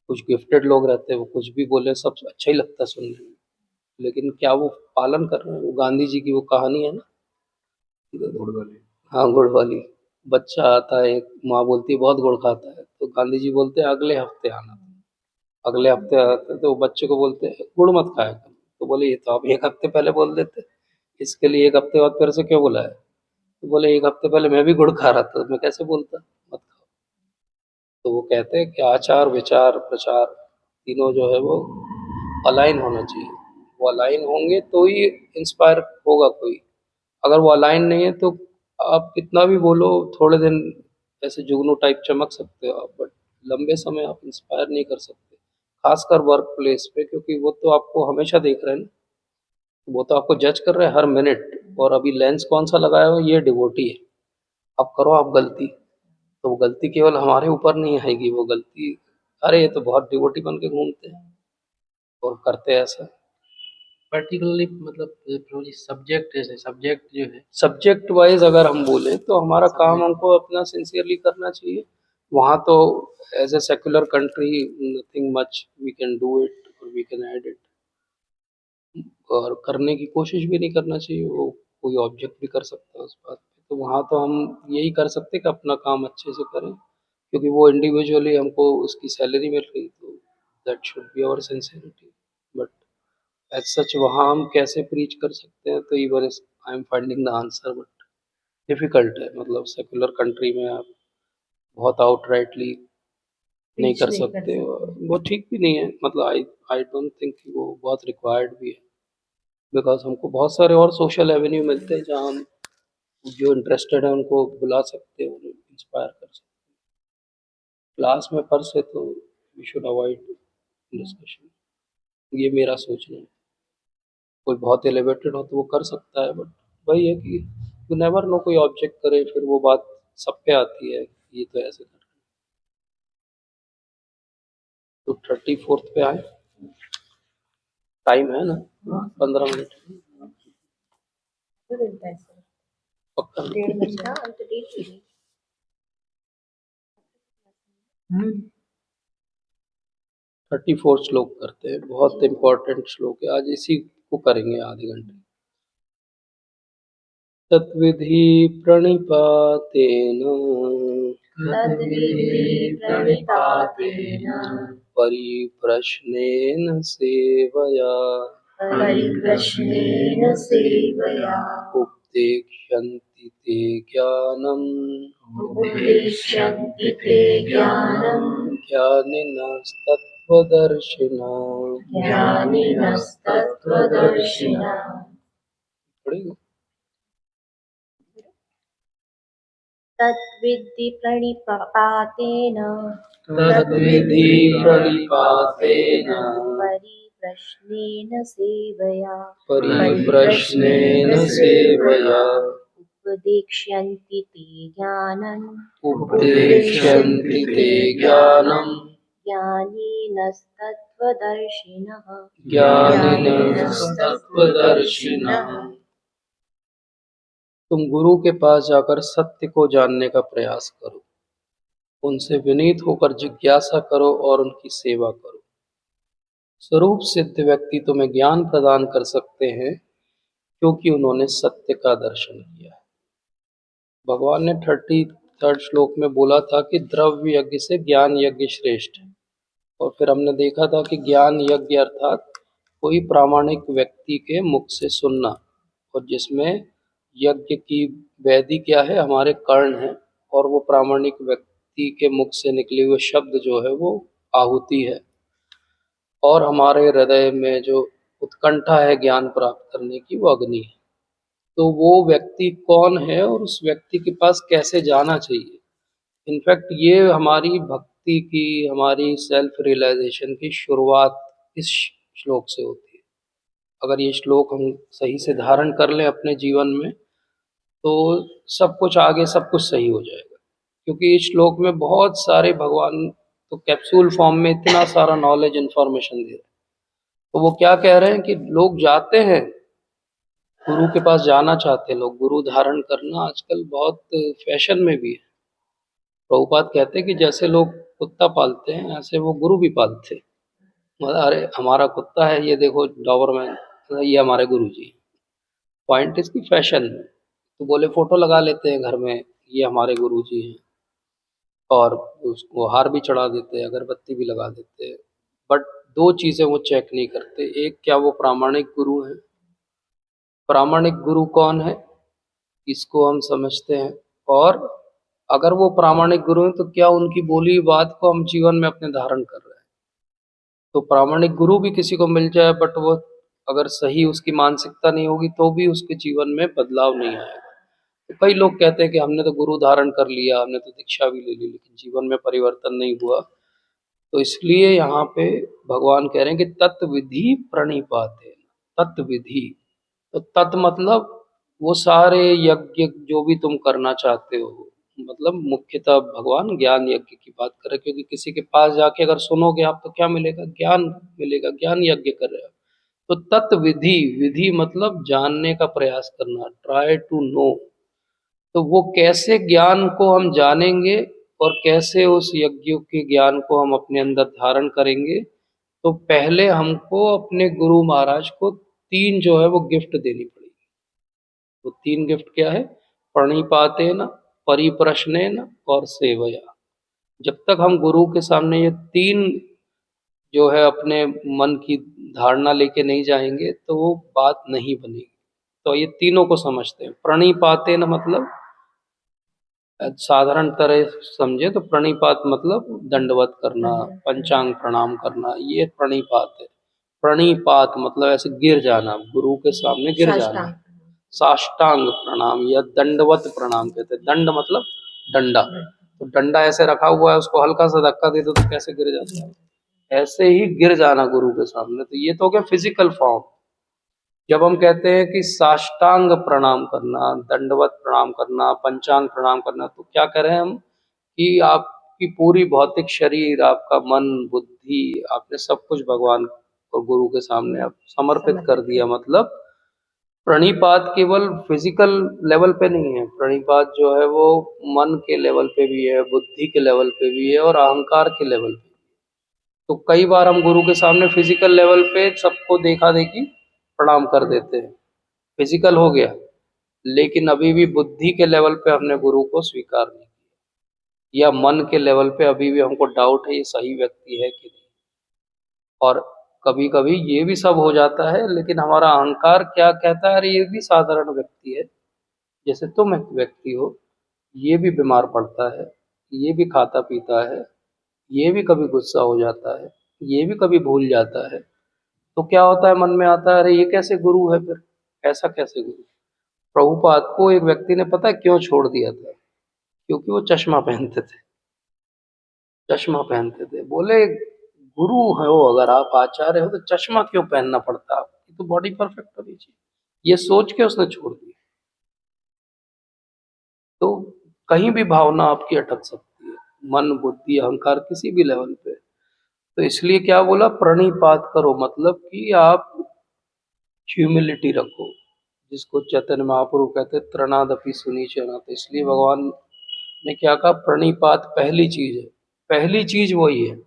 कुछ गिफ्टेड लोग रहते हैं वो कुछ भी बोले, सब अच्छा ही लगता है सुनने में, लेकिन क्या वो पालन कर रहे हैं? वो गांधी जी की वो कहानी है ना, गुड़ वाली। हाँ, गुड़ वाली। बच्चा आता है, एक माँ बोलती है बहुत गुड़ खाता है, तो गांधी जी बोलते हैं अगले हफ्ते आना। अगले हफ्ते आते हैं तो बच्चे को बोलते हैं गुड़ मत खाया कर, तो बोले ये तो आप एक हफ्ते पहले बोल देते, इसके लिए एक हफ्ते बाद फिर से क्यों बुलाया? तो बोले एक हफ्ते पहले मैं भी गुड़ खा रहा था, मैं कैसे बोलता मत खाओ। तो वो कहते हैं कि आचार विचार प्रचार तीनों जो है वो अलाइन होना चाहिए, वो अलाइन होंगे तो ही इंस्पायर होगा कोई। अगर वो अलाइन नहीं है तो आप कितना भी बोलो, थोड़े दिन ऐसे जुगनू टाइप चमक सकते हो आप, बट लंबे समय आप इंस्पायर नहीं कर सकते, खासकर वर्क प्लेस पे, क्योंकि वो तो आपको हमेशा देख रहे हैं ना, वो तो आपको जज कर रहे हैं हर मिनट, और अभी लेंस कौन सा लगाया हो, ये डिवोटी है। अब करो आप गलती, तो वो गलती केवल हमारे ऊपर नहीं आएगी, वो गलती, अरे ये तो बहुत डिवोटी बन के घूमते हैं और करते हैं ऐसा। पर्टिकुलरली मतलब प्रभु जी सब्जेक्ट, जैसे सब्जेक्ट जो है, सब्जेक्ट वाइज अगर हम बोले तो हमारा काम सब्जेक्ट हमको अपना सिंसियरली करना चाहिए। वहाँ तो as a secular country nothing much we can do it और वी कैन ऐड इट, और करने की कोशिश भी नहीं करना चाहिए, वो कोई ऑब्जेक्ट भी कर सकता है उस बात पे। तो वहाँ तो हम यही कर सकते कि अपना काम अच्छे से करें, क्योंकि वो इंडिविजुअली हमको उसकी सैलरी मिल रही, तो that should be our sincerity. But as such वहाँ हम कैसे प्रीच कर सकते हैं, तो even I am finding the answer, but difficult है। मतलब सेकुलर कंट्री में आप बहुत आउटराइटली नहीं कर सकते, वो ठीक भी नहीं है। मतलब आई आई डोंट थिंक कि वो बहुत रिक्वायर्ड भी है, बिकॉज हमको बहुत सारे और सोशल एवेन्यू मिलते हैं जहाँ हम जो इंटरेस्टेड है उनको बुला सकते हैं, उन्हें इंस्पायर कर सकते हैं। क्लास में पर से तो वी शुड अवॉइड डिस्कशन, ये मेरा सोचना है। कोई बहुत एलिवेटेड हो तो वो कर सकता है, बट वही है कि यू नेवर नो, कोई ऑब्जेक्ट करे फिर वो बात सब पे आती है, ये तो ऐसे कर। तो 34th पे आए, टाइम है ना, 15 मिनट पक्का ना? 1.5 मिनट ना, हम तो देख ही रही। 34 श्लोक करते हैं, बहुत इंपॉर्टेंट श्लोक है, आज इसी को करेंगे आधे घंटे। तत्विधि प्रणिपातेन तद्विधि प्रणिपातेन परिप्रश्नेन सेवया परिप्रश्नेन सेवया उपदेक्ष्यन्ति ते ज्ञानम् उपदेक्ष्यन्ति ते ज्ञानम् ज्ञानिनस्तत्त्वदर्शिनः। ज्ञानिनस्तत्त्वदर्शिनः। पढ़ेगा? तद्विद्धि प्रणिपातेन तद्विधि प्रणिपातेन परिप्रश्नेन सेवया परिप्रश्नेन सेवया उपदेक्ष्यन्ति ते ज्ञानम् उपदेक्ष्यन्ति ते ज्ञानम् ज्ञानिनस्तत्त्वदर्शिनः। ज्ञानिनस्तत्त्वदर्शिनः। तुम गुरु के पास जाकर सत्य को जानने का प्रयास करो, उनसे विनीत होकर जिज्ञासा करो और उनकी सेवा करो। स्वरूप सिद्ध व्यक्ति तुम्हें ज्ञान प्रदान कर सकते हैं, क्योंकि उन्होंने सत्य का दर्शन किया है। भगवान ने 33rd श्लोक में बोला था कि द्रव्य यज्ञ से ज्ञान यज्ञ श्रेष्ठ है, और फिर हमने देखा था कि ज्ञान यज्ञ अर्थात कोई प्रामाणिक व्यक्ति के मुख से सुनना, और जिसमें यज्ञ की वेदी क्या है, हमारे कर्ण है, और वो प्रामाणिक व्यक्ति के मुख से निकले हुए शब्द जो है वो आहुति है, और हमारे हृदय में जो उत्कंठा है ज्ञान प्राप्त करने की, वो अग्नि है। तो वो व्यक्ति कौन है और उस व्यक्ति के पास कैसे जाना चाहिए, इनफैक्ट ये हमारी भक्ति की, हमारी सेल्फ रियलाइजेशन की शुरुआत इस श्लोक से होती है। अगर ये श्लोक हम सही से धारण कर लें अपने जीवन में, तो सब कुछ आगे सब कुछ सही हो जाएगा। क्योंकि इस श्लोक में बहुत सारे भगवान तो कैप्सूल फॉर्म में इतना सारा नॉलेज इन्फॉर्मेशन दे रहे हैं। तो वो क्या कह रहे हैं कि लोग जाते हैं गुरु के पास, जाना चाहते हैं लोग, गुरु धारण करना आजकल बहुत फैशन में भी है। प्रभुपाद कहते हैं कि जैसे लोग कुत्ता पालते हैं, ऐसे वो गुरु भी पालते हैं। मतलब अरे हमारा कुत्ता है, ये देखो डॉबरमैन, ये हमारे गुरु जी। पॉइंट इसकी फैशन में, तो बोले फोटो लगा लेते हैं घर में, ये हमारे गुरु जी हैं, और उसको हार भी चढ़ा देते हैं, अगरबत्ती भी लगा देते हैं। बट दो चीज़ें वो चेक नहीं करते, एक क्या वो प्रामाणिक गुरु हैं, प्रामाणिक गुरु कौन है इसको हम समझते हैं, और अगर वो प्रामाणिक गुरु हैं तो क्या उनकी बोली बात को हम जीवन में अपने धारण कर रहे हैं। तो प्रामाणिक गुरु भी किसी को मिल जाए, बट वो अगर सही उसकी मानसिकता नहीं होगी तो भी उसके जीवन में बदलाव नहीं आएगा। तो कई लोग कहते हैं कि हमने तो गुरु धारण कर लिया, हमने तो दीक्षा भी ले ली, लेकिन जीवन में परिवर्तन नहीं हुआ। तो इसलिए यहाँ पे भगवान कह रहे हैं कि तत्विधि प्रणिपाते, तत्विधि, तो तत् मतलब वो सारे यज्ञ जो भी तुम करना चाहते हो, मतलब मुख्यतः भगवान ज्ञान यज्ञ की बात कर रहे हैं, क्योंकि किसी के पास जाके अगर सुनोगे आप तो क्या मिलेगा, ज्ञान मिलेगा, ज्ञान यज्ञ कर रहे हो। तो तत्विधि, विधि मतलब जानने का प्रयास करना, ट्राई टू नो। तो वो कैसे ज्ञान को हम जानेंगे और कैसे उस यज्ञ के ज्ञान को हम अपने अंदर धारण करेंगे, तो पहले हमको अपने गुरु महाराज को तीन जो है वो गिफ्ट देनी पड़ेगी। वो तीन गिफ्ट क्या है? प्रणिपातेन, परिप्रश्नेन और सेवया। जब तक हम गुरु के सामने ये तीन जो है अपने मन की धारणा लेके नहीं जाएंगे तो वो बात नहीं बनेगी। तो ये तीनों को समझते हैं। प्रणिपातेन मतलब साधारण तरह समझे तो प्रणिपात मतलब दंडवत करना, पंचांग प्रणाम करना, ये प्रणिपात है। प्रणिपात मतलब ऐसे गिर जाना, गुरु के सामने गिर जाना। साष्टांग साष्टांग प्रणाम या दंडवत प्रणाम कहते हैं। दंड मतलब डंडा, तो डंडा ऐसे रखा हुआ है, उसको हल्का सा धक्का दे दो तो कैसे गिर जाता है, ऐसे ही गिर जाना गुरु के सामने। तो ये तो हो गया फिजिकल फॉर्म। जब हम कहते हैं कि साष्टांग प्रणाम करना, दंडवत प्रणाम करना, पंचांग प्रणाम करना, तो क्या करें हम कि आपकी पूरी भौतिक शरीर, आपका मन, बुद्धि, आपने सब कुछ भगवान और गुरु के सामने आप समर्पित कर दिया। मतलब प्रणिपात केवल फिजिकल लेवल पे नहीं है, प्रणिपात जो है वो मन के लेवल पे भी है, बुद्धि के लेवल पे भी है और अहंकार के लेवल पे। तो कई बार हम गुरु के सामने फिजिकल लेवल पे सबको देखा देखी प्रणाम कर देते हैं, फिजिकल हो गया, लेकिन अभी भी बुद्धि के लेवल पे हमने गुरु को स्वीकार नहीं किया, या मन के लेवल पे अभी भी हमको डाउट है ये सही व्यक्ति है कि नहीं। और कभी कभी ये भी सब हो जाता है, लेकिन हमारा अहंकार क्या कहता है, अरे ये भी साधारण व्यक्ति है, जैसे तुम एक व्यक्ति हो, ये भी बीमार पड़ता है, ये भी खाता पीता है, ये भी कभी गुस्सा हो जाता है, ये भी कभी भूल जाता है। तो क्या होता है, मन में आता है अरे ये कैसे गुरु है फिर, ऐसा कैसे गुरु। प्रभुपाद को एक व्यक्ति ने पता है क्यों छोड़ दिया था, क्योंकि वो चश्मा पहनते थे। चश्मा पहनते थे, बोले गुरु हो अगर आप आचार्य हो तो चश्मा क्यों पहनना पड़ता है आपको, तो बॉडी परफेक्ट होनी चाहिए, ये सोच के उसने छोड़ दिया। तो कहीं भी भावना आपकी अटक सकती है, मन, बुद्धि, अहंकार, किसी भी लेवल पे। तो इसलिए क्या बोला, प्रणिपात करो, मतलब कि आप ह्यूमिलिटी रखो, जिसको चैतन्य महाप्रभु कहते हैं त्रणादपि सुनीचना। तो इसलिए भगवान ने क्या कहा, प्रणिपात पहली चीज है, पहली चीज वही है।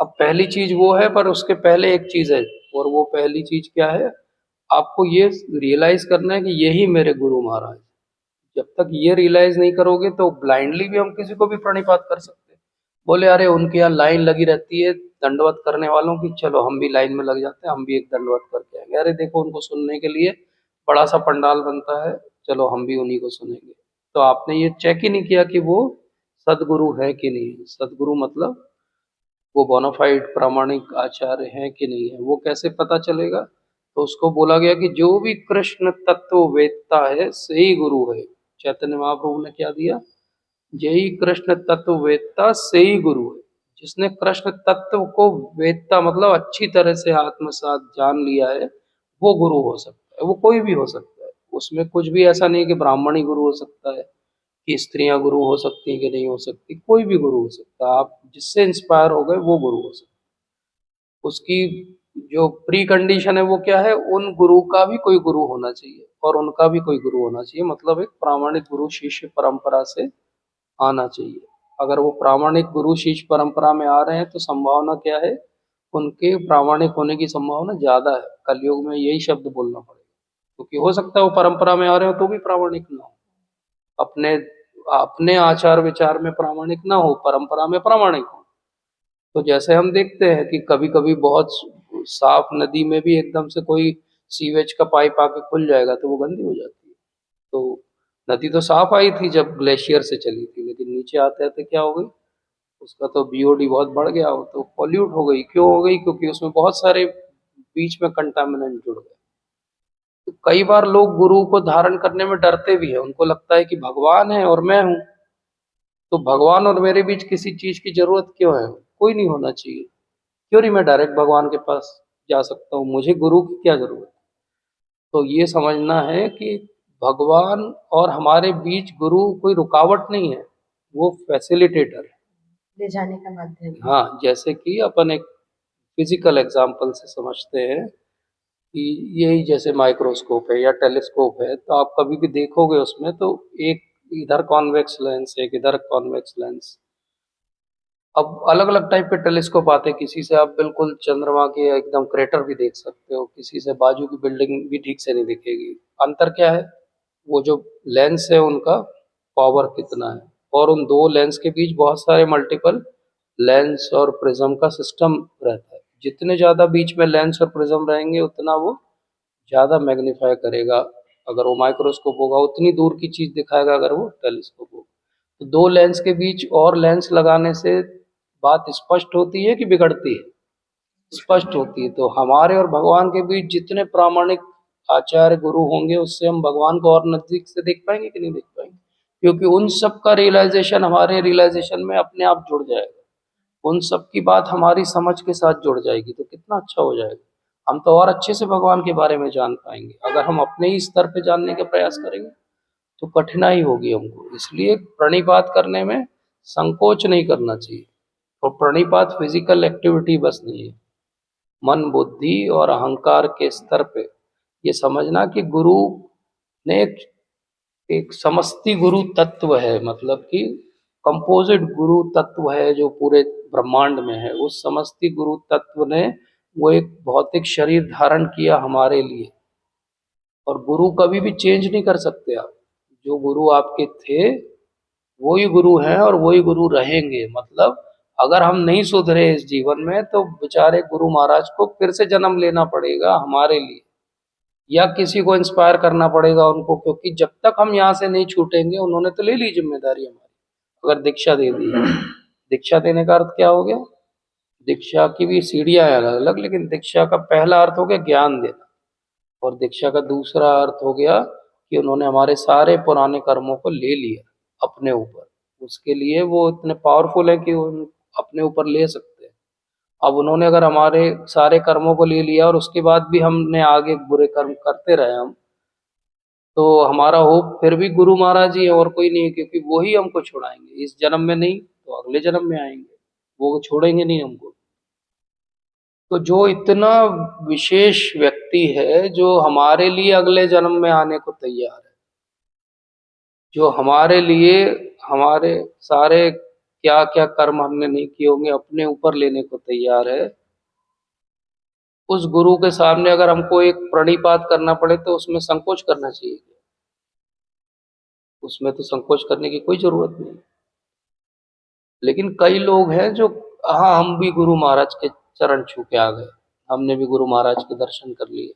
अब पहली चीज वो है, पर उसके पहले एक चीज है, और वो पहली चीज क्या है, आपको ये रियलाइज करना है कि यही मेरे गुरु महाराज। जब तक ये रियलाइज नहीं करोगे तो ब्लाइंडली भी हम किसी को भी प्रणिपात कर सकते हैं। बोले अरे उनके यहाँ लाइन लगी रहती है दंडवत करने वालों की, चलो हम भी लाइन में लग जाते हैं, हम भी एक दंडवत करके आएंगे। अरे देखो उनको सुनने के लिए बड़ा सा पंडाल बनता है, चलो हम भी उन्हीं को सुनेंगे। तो आपने ये चेक ही नहीं किया कि वो सदगुरु है कि नहीं है। सदगुरु मतलब वो बोनाफाइड प्रामाणिक आचार्य हैं कि नहीं है, वो कैसे पता चलेगा। तो उसको बोला गया कि जो भी कृष्ण तत्व वेदता है सही गुरु है। चैतन्य महाप्रभु ने क्या दिया, यही कृष्ण तत्व वेदता सही गुरु है। जिसने कृष्ण तत्व को वेदता मतलब अच्छी तरह से आत्मसात जान लिया है, वो गुरु हो सकता है। वो कोई भी हो सकता है, उसमें कुछ भी ऐसा नहीं कि ब्राह्मण ही गुरु हो सकता है, कि स्त्रियां गुरु हो सकती हैं कि नहीं हो सकती, कोई भी गुरु हो सकता है। आप जिससे इंस्पायर हो गए वो गुरु हो सकता है। उसकी जो प्री कंडीशन है वो क्या है, उन गुरु का भी कोई गुरु होना चाहिए और उनका भी कोई गुरु होना चाहिए, मतलब एक प्रामाणिक गुरु शिष्य परंपरा से आना चाहिए। अगर वो प्रामाणिक गुरु शिष्य परंपरा में आ रहे हैं तो संभावना क्या है, उनके प्रामाणिक होने की संभावना ज्यादा है। कलयुग में यही शब्द बोलना पड़ेगा, क्योंकि हो सकता है वो परंपरा में आ रहे हो तो भी प्रामाणिक ना हो, अपने अपने आचार विचार में प्रामाणिक ना हो, परंपरा में प्रामाणिक हो। तो जैसे हम देखते हैं कि कभी कभी बहुत साफ नदी में भी एकदम से कोई सीवेज का पाइप आके खुल जाएगा तो वो गंदी हो जाती है। तो नदी तो साफ आई थी जब ग्लेशियर से चली थी, लेकिन नीचे आते आते क्या हो गई, उसका तो बीओडी बहुत बढ़ गया, वो तो पॉल्यूट हो गई। क्यों हो गई, क्योंकि उसमें बहुत सारे बीच में कंटामिनेंट जुड़ गए। तो कई बार लोग गुरु को धारण करने में डरते भी हैं, उनको लगता है कि भगवान है और मैं हूँ, तो भगवान और मेरे बीच किसी चीज की जरूरत क्यों है, कोई नहीं होना चाहिए। क्यों नहीं मैं डायरेक्ट भगवान के पास जा सकता हूँ, मुझे गुरु की क्या जरूरत है। तो ये समझना है कि भगवान और हमारे बीच गुरु कोई रुकावट नहीं है, वो फैसिलिटेटर है। ले जाने का माध्यम। हाँ, जैसे कि अपन एक फिजिकल एग्जांपल से समझते हैं कि यही जैसे माइक्रोस्कोप है या टेलीस्कोप है, तो आप कभी भी देखोगे उसमें तो एक इधर कॉन्वेक्स लेंस, एक इधर कॉन्वेक्स लेंस। अब अलग अलग टाइप के टेलीस्कोप आते हैं, किसी से आप बिल्कुल चंद्रमा के एकदम क्रेटर भी देख सकते हो, किसी से बाजू की बिल्डिंग भी ठीक से नहीं दिखेगी। अंतर क्या है, वो जो लेंस है उनका पावर कितना है, और उन दो लेंस के बीच बहुत सारे मल्टीपल लेंस और प्रिज्म का सिस्टम रहता है। जितने ज़्यादा बीच में लेंस और प्रिज्म रहेंगे उतना वो ज़्यादा मैग्नीफाई करेगा। अगर वो माइक्रोस्कोप होगा उतनी दूर की चीज़ दिखाएगा, अगर वो टेलीस्कोप होगा। तो दो लेंस के बीच और लेंस लगाने से बात स्पष्ट होती है कि बिगड़ती है? स्पष्ट होती है। तो हमारे और भगवान के बीच जितने प्रामाणिक आचार्य गुरु होंगे उससे हम भगवान को और नजदीक से देख पाएंगे कि नहीं देख पाएंगे, क्योंकि उन सब का रियलाइजेशन हमारे रियलाइजेशन में अपने आप जुड़ जाएगा, उन सब की बात हमारी समझ के साथ जुड़ जाएगी, तो कितना अच्छा हो जाएगा। हम तो और अच्छे से भगवान के बारे में जान पाएंगे। अगर हम अपने ही स्तर पे जानने का प्रयास करेंगे तो कठिनाई होगी हमको। इसलिए प्रणिपात करने में संकोच नहीं करना चाहिए। और प्रणिपात फिजिकल एक्टिविटी बस नहीं है, मन बुद्धि और अहंकार के स्तर पे ये समझना कि गुरु ने एक समष्टि गुरु तत्व है, मतलब कि कंपोजिट गुरु तत्व है जो पूरे ब्रह्मांड में है। उस समष्टि गुरु तत्व ने वो एक भौतिक शरीर धारण किया हमारे लिए, और गुरु कभी भी चेंज नहीं कर सकते आप। जो गुरु आपके थे वही गुरु हैं और वही गुरु रहेंगे। मतलब अगर हम नहीं सुधरे इस जीवन में तो बेचारे गुरु महाराज को फिर से जन्म लेना पड़ेगा हमारे लिए, या किसी को इंस्पायर करना पड़ेगा उनको, क्योंकि जब तक हम यहाँ से नहीं छूटेंगे, उन्होंने तो ले ली जिम्मेदारी हमारी। अगर दीक्षा दे दी, दीक्षा देने का अर्थ क्या हो गया? दीक्षा की भी सीढ़ियां हैं अलग अलग, लेकिन दीक्षा का पहला अर्थ हो गया ज्ञान देना, और दीक्षा का दूसरा अर्थ हो गया कि उन्होंने हमारे सारे पुराने कर्मों को ले लिया अपने ऊपर। उसके लिए वो इतने पावरफुल है कि वो अपने ऊपर ले सकते हैं। अब उन्होंने अगर हमारे सारे कर्मों को ले लिया और उसके बाद भी हमने आगे बुरे कर्म करते रहे हम, तो हमारा होप फिर भी गुरु महाराज ही है और कोई नहीं है, क्योंकि वो ही हमको छुड़ाएंगे। इस जन्म में नहीं तो अगले जन्म में आएंगे, वो छोड़ेंगे नहीं हमको। तो जो इतना विशेष व्यक्ति है जो हमारे लिए अगले जन्म में आने को तैयार है, जो हमारे लिए हमारे सारे क्या क्या कर्म हमने नहीं किए होंगे अपने ऊपर लेने को तैयार है, उस गुरु के सामने अगर हमको एक प्रणिपात करना पड़े तो उसमें संकोच करना चाहिए? उसमें तो संकोच करने की कोई जरूरत नहीं। लेकिन कई लोग हैं जो, हाँ हम भी गुरु महाराज के चरण छू के आ गए, हमने भी गुरु महाराज के दर्शन कर लिए।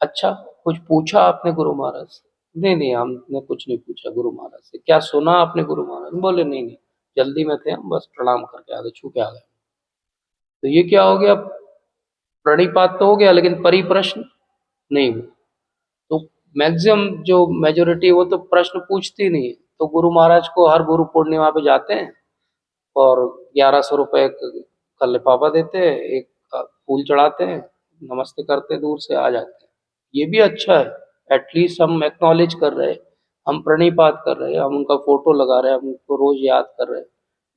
अच्छा, कुछ पूछा आपने गुरु महाराज से? नहीं नहीं, हमने कुछ नहीं पूछा गुरु महाराज से। क्या सुना आपने गुरु महाराज? बोले नहीं नहीं, जल्दी में थे हम, बस प्रणाम करके आ गए, छू के आ गए। तो ये क्या हो गया? प्रणिपात तो हो गया लेकिन परिप्रश्न नहीं हुआ। तो मैक्सिमम जो मेजोरिटी वो तो प्रश्न पूछती नहीं है। तो गुरु महाराज को हर गुरु पूर्णिमा पे जाते हैं और 1100 रुपये का लिफाफा देते हैं, एक फूल चढ़ाते हैं, नमस्ते करते दूर से आ जाते हैं। ये भी अच्छा है, एटलीस्ट हम एक्नॉलेज कर रहे हैं, हम प्रणिपात कर रहे हैं, हम उनका फोटो लगा रहे हैं, हम उनको रोज याद कर रहे हैं।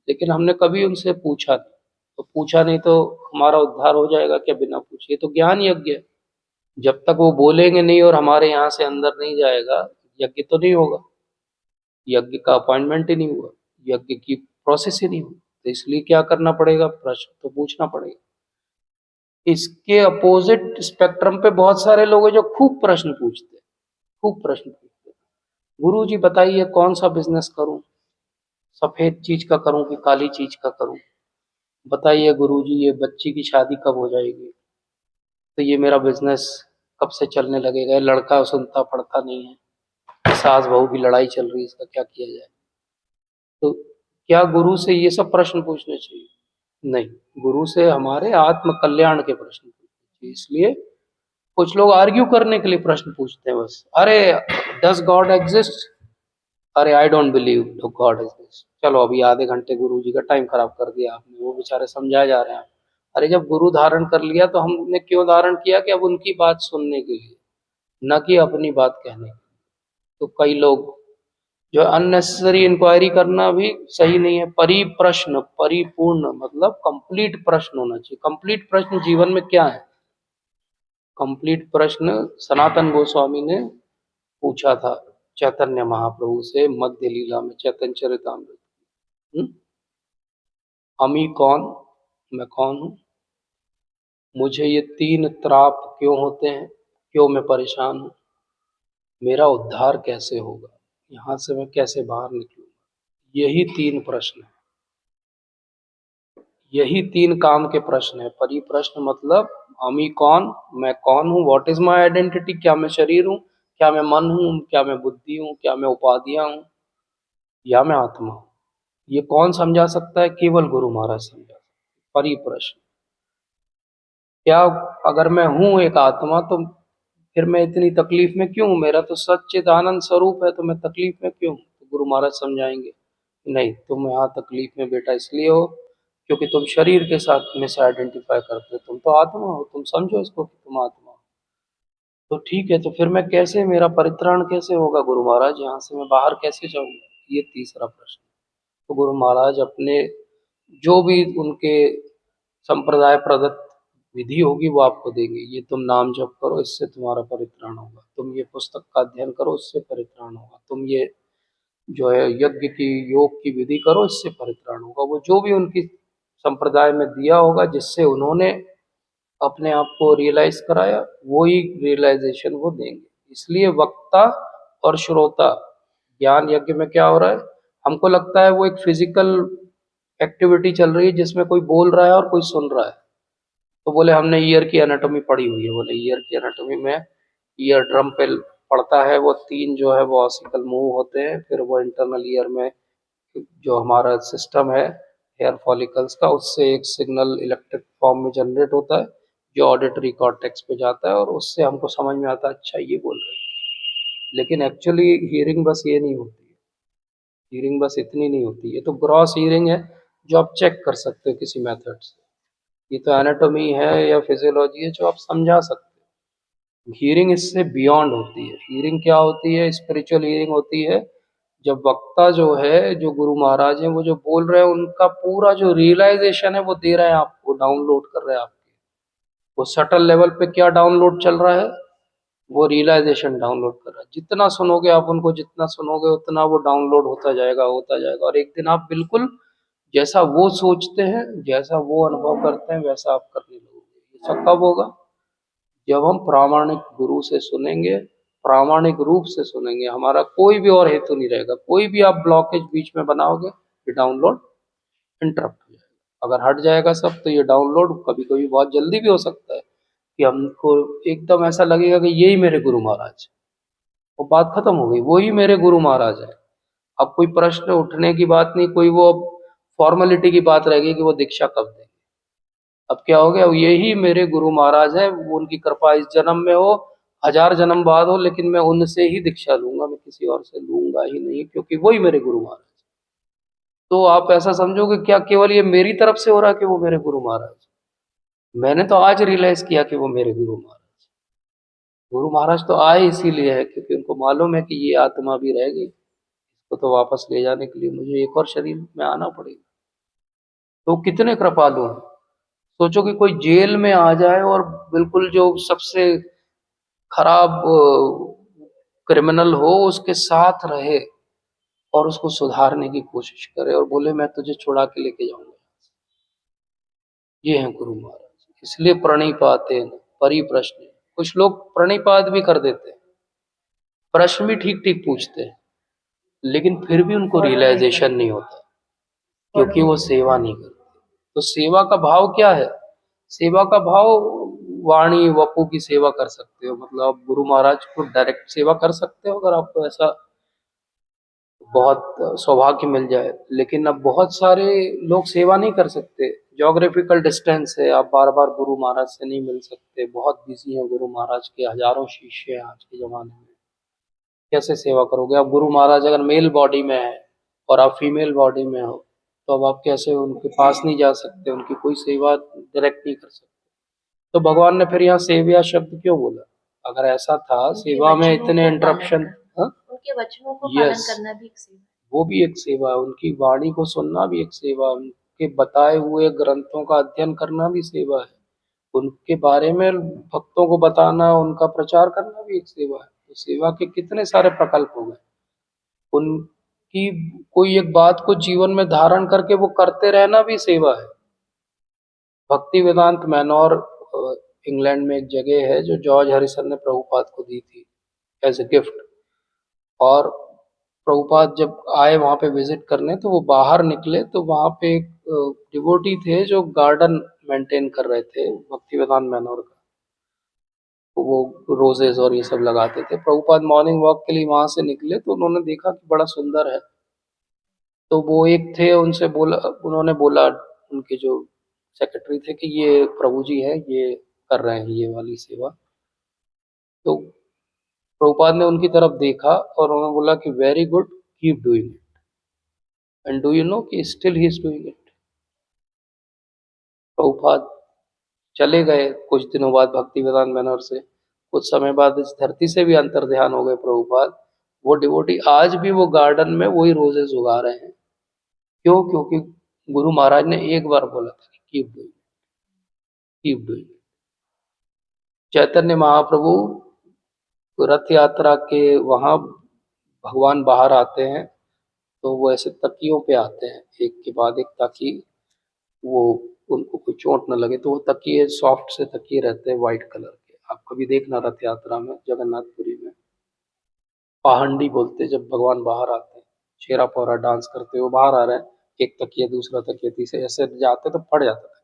लेकिन हमने कभी उनसे पूछा नहीं। तो पूछा नहीं तो हमारा उद्धार हो जाएगा क्या बिना पूछे? तो ज्ञान यज्ञ है। जब तक वो बोलेंगे नहीं और हमारे यहाँ से अंदर नहीं जाएगा, यज्ञ तो नहीं होगा। यज्ञ का अपॉइंटमेंट ही नहीं हुआ, यज्ञ की प्रोसेस ही नहीं हुई। तो इसलिए क्या करना पड़ेगा? प्रश्न तो पूछना पड़ेगा। इसके अपोजिट स्पेक्ट्रम पे बहुत सारे लोग हैं जो खूब प्रश्न पूछते हैं, खूब प्रश्न पूछते हैं। गुरु जी बताइए कौन सा बिजनेस करूं, सफेद चीज का करूं कि काली चीज का करूं? बताइए गुरु जी ये बच्ची की शादी कब हो जाएगी? तो ये मेरा बिजनेस कब से चलने लगेगा? ये लड़का सुनता पढ़ता नहीं है, सास बहू की लड़ाई चल रही है, इसका क्या किया जाए? तो क्या गुरु से ये सब प्रश्न पूछने चाहिए? नहीं, गुरु से हमारे आत्म कल्याण के प्रश्न पूछने चाहिए। इसलिए कुछ लोग आर्ग्यू करने के लिए प्रश्न पूछते हैं बस। अरे डज गॉड एग्जिस्ट? अरे I don't believe God exist. चलो अभी आधे घंटे गुरु जी का टाइम खराब कर दिया आपने, वो बेचारे समझाए जा रहे हैं। अरे जब गुरु धारण कर लिया तो हमने क्यों धारण किया? कि अब उनकी बात सुनने के लिए, न कि अपनी बात कहने के लिए। तो कई लोग जो अननेसेसरी इंक्वायरी करना भी सही नहीं है। परिप्रश्न, परिपूर्ण मतलब कंप्लीट प्रश्न होना चाहिए। कंप्लीट प्रश्न जीवन में क्या है? कंप्लीट प्रश्न सनातन गोस्वामी ने पूछा था चैतन्य महाप्रभु से मध्य लीला में, चैतन्य चरितामृत। हम ही कौन, मैं कौन हूँ, मुझे ये तीन त्राप क्यों होते हैं, क्यों मैं परेशान हूँ, मेरा उद्धार कैसे होगा, यहाँ से मैं कैसे बाहर निकलूंगा। यही 3 प्रश्न हैं, यही 3 काम के प्रश्न हैं। परिप्रश्न मतलब हम ही कौन, मैं कौन हूँ, व्हाट इज माई आइडेंटिटी, क्या मैं शरीर हूँ, क्या मैं मन हूँ, क्या मैं बुद्धि हूँ, क्या मैं उपाधियां हूँ, या मैं आत्मा हूँ। ये कौन समझा सकता है? केवल गुरु महाराज समझा सकते हैं। परिप्रश्न, क्या अगर मैं हूँ एक आत्मा तो फिर मैं इतनी तकलीफ में क्यों हूँ? मेरा तो सच्चिदानंद स्वरूप है, तो मैं तकलीफ में क्यों हूँ? तो गुरु महाराज समझाएंगे, नहीं तुम यहाँ तकलीफ में बेटा इसलिए हो क्योंकि तुम शरीर के साथ में से आइडेंटिफाई करते हो, तुम तो आत्मा हो, तुम समझो इसको कि तुम आत्मा हो। तो ठीक है, तो फिर मैं कैसे, मेरा परित्राण कैसे होगा गुरु महाराज, यहाँ से मैं बाहर कैसे जाऊंगा? ये तीसरा प्रश्न। तो गुरु महाराज अपने जो भी उनके संप्रदाय प्रदत्त विधि होगी वो आपको देंगे। ये तुम नाम जप करो, इससे तुम्हारा परित्राण होगा। तुम ये पुस्तक का अध्ययन करो, इससे परित्राण होगा। तुम ये जो है यज्ञ की, योग की विधि करो, इससे परित्राण होगा। वो जो भी उनकी संप्रदाय में दिया होगा, जिससे उन्होंने अपने आप को रियलाइज कराया, वही रियलाइजेशन वो देंगे। इसलिए वक्ता और श्रोता, ज्ञान यज्ञ में क्या हो रहा है, हमको लगता है वो एक फिजिकल एक्टिविटी चल रही है जिसमें कोई बोल रहा है और कोई सुन रहा है। तो बोले हमने ईयर की एनाटॉमी पढ़ी हुई है। बोले ईयर की एनाटॉमी में ईयर ड्रम पे पड़ता है, वो 3 जो है वो ऑसिकल मूव होते हैं, फिर वो इंटरनल ईयर में जो हमारा सिस्टम है हेयर फॉलिकल्स का, उससे एक सिग्नल इलेक्ट्रिक फॉर्म में जनरेट होता है जो ऑडिटरी कॉर्टेक्स पे जाता है, और उससे हमको समझ में आता है अच्छा ये बोल रहे हैं। लेकिन एक्चुअली हीयरिंग बस ये नहीं होती है, हीयरिंग बस इतनी नहीं होती है। तो ग्रॉस हीयरिंग है जो आप चेक कर सकते हो किसी मेथड से। ये तो एनाटॉमी है या फिजियोलॉजी है जो आप समझा सकते हो। हीयरिंग इससे बियॉन्ड होती है। हीयरिंग क्या होती है? स्पिरिचुअल हीयरिंग होती है जब वक्ता जो है, जो गुरु महाराज हैं, वो जो बोल रहे हैं उनका पूरा जो रियलाइजेशन है वो दे रहे हैं आपको, डाउनलोड कर रहे हैं आपके। वो सटल लेवल पे क्या डाउनलोड चल रहा है? वो रियलाइजेशन डाउनलोड कर रहा है। जितना सुनोगे आप उनको, जितना सुनोगे उतना वो डाउनलोड होता जाएगा, होता जाएगा, और एक दिन आप बिल्कुल जैसा वो सोचते हैं, जैसा वो अनुभव करते हैं, वैसा आप करने लगोगे। ये सब कब होगा? जब हम प्रामाणिक गुरु से सुनेंगे, प्रामाणिक रूप से सुनेंगे। हमारा कोई भी और हेतु नहीं रहेगा। कोई भी आप ब्लॉकेज बीच में बनाओगे, ये डाउनलोड इंटरप्ट हो जाएगा। अगर हट जाएगा सब, तो ये डाउनलोड कभी कभी बहुत जल्दी भी हो सकता है कि हमको एकदम ऐसा लगेगा कि यही मेरे गुरु महाराज, वो बात खत्म हो गई, वही मेरे गुरु महाराज है। अब कोई प्रश्न उठने की बात नहीं, कोई वो फॉर्मेलिटी की बात रहेगी कि वो दीक्षा कब देंगे। अब क्या हो गया, यही मेरे गुरु महाराज है, वो उनकी कृपा इस जन्म में हो, 1000 जन्म बाद हो, लेकिन मैं उनसे ही दीक्षा लूंगा, मैं किसी और से लूंगा ही नहीं, क्योंकि वही मेरे गुरु महाराज। तो आप ऐसा समझोगे क्या केवल ये मेरी तरफ से हो रहा है कि वो मेरे गुरु महाराज? मैंने तो आज रियलाइज किया कि वो मेरे गुरु महाराज। गुरु महाराज तो आए इसीलिए है क्योंकि उनको मालूम है कि ये आत्मा भी रहेगी, इसको तो वापस ले जाने के लिए मुझे एक और शरीर में आना पड़ेगा। तो कितने कृपालु हैं। सोचो कि कोई जेल में आ जाए और बिल्कुल जो सबसे खराब क्रिमिनल हो उसके साथ रहे और उसको सुधारने की कोशिश करे और बोले मैं तुझे छुड़ा के लेके जाऊंगा। ये है गुरु महाराज। इसलिए प्रणिपाते परिप्रश्न। कुछ लोग प्रणिपात भी कर देते हैं, प्रश्न भी ठीक ठीक पूछते हैं, लेकिन फिर भी उनको रियलाइजेशन नहीं होता क्योंकि वो सेवा नहीं करते। तो सेवा का भाव क्या है? सेवा का भाव, वाणी वपू की सेवा कर सकते हो, मतलब आप गुरु महाराज को डायरेक्ट सेवा कर सकते हो अगर आपको ऐसा बहुत सौभाग्य मिल जाए। लेकिन अब बहुत सारे लोग सेवा नहीं कर सकते, जोग्राफिकल डिस्टेंस है, आप बार बार गुरु महाराज से नहीं मिल सकते, बहुत बिजी हैं गुरु महाराज के, हजारों शिष्य हैं आज के जमाने में। कैसे सेवा करोगे? आप गुरु महाराज अगर मेल बॉडी में है और आप फीमेल बॉडी में हो, तो अब आप कैसे उनके पास नहीं जा सकते, उनकी कोई सेवा डायरेक्ट नहीं कर सकते। तो भगवान ने फिर यहाँ सेविया शब्द क्यों बोला? अगर ऐसा था सेवा में इतने इंटरप्शन, उनके वचनों को पालन करना भी एक सेवा, वो भी एक सेवा है। उनकी वाणी को सुनना भी एक सेवा है। उनके बताए हुए ग्रंथों का अध्ययन करना भी सेवा है। उनके बारे में भक्तों को बताना, उनका प्रचार करना भी एक सेवा है। तो सेवा के कितने सारे प्रकल्प हो गए। उनकी कोई एक बात को जीवन में धारण करके वो करते रहना भी सेवा है। भक्ति वेदांत मैनोर इंग्लैंड में एक जगह है जो जॉर्ज हरिसन ने प्रभुपाद को दी थी एज ए गिफ्ट। और प्रभुपाद जब आए वहाँ पे विजिट करने तो वो बाहर निकले तो वहाँ पे एक डिवोटी थे जो गार्डन मेंटेन कर रहे थे भक्तिवेदांत मैनर का। तो वो रोजेस और ये सब लगाते थे। प्रभुपाद मॉर्निंग वॉक के लिए वहां से निकले तो उन्होंने देखा कि बड़ा सुंदर है। तो वो एक थे, उनसे बोला, उन्होंने बोला उनके जो सेक्रेटरी थे कि ये प्रभु जी हैं, ये कर रहे हैं ये वाली सेवा। तो प्रभुपाद ने उनकी तरफ देखा और उन्होंने बोला कि very good, keep doing it. And do you know कि still he is doing it. Prabhupada चले गए कुछ दिनों बाद भक्ति वेदांत बैनर से। कुछ समय बाद इस धरती से भी अंतर ध्यान हो गए प्रभुपाद। वो डिवोटी आज भी वो गार्डन में वही रोजेस उगा रहे हैं। क्यों? क्योंकि गुरु महाराज ने एक बार बोला था कि keep doing, keep doing. Chaitanya Mahaprabhu रथ यात्रा के वहां भगवान बाहर आते हैं तो वो ऐसे तकियों पे आते हैं एक के बाद एक, ताकि वो उनको कोई चोट न लगे। तो वो तकिए सॉफ्ट से तकिए रहते हैं वाइट कलर के। आप कभी देखना रथ यात्रा में जगन्नाथपुरी में पाहंडी बोलते हैं, जब भगवान बाहर आते हैं छेरा पोरा डांस करते हुए बाहर आ रहे हैं, एक तकिया दूसरा तकिया तीसरे ऐसे जाते तो फट जाता था।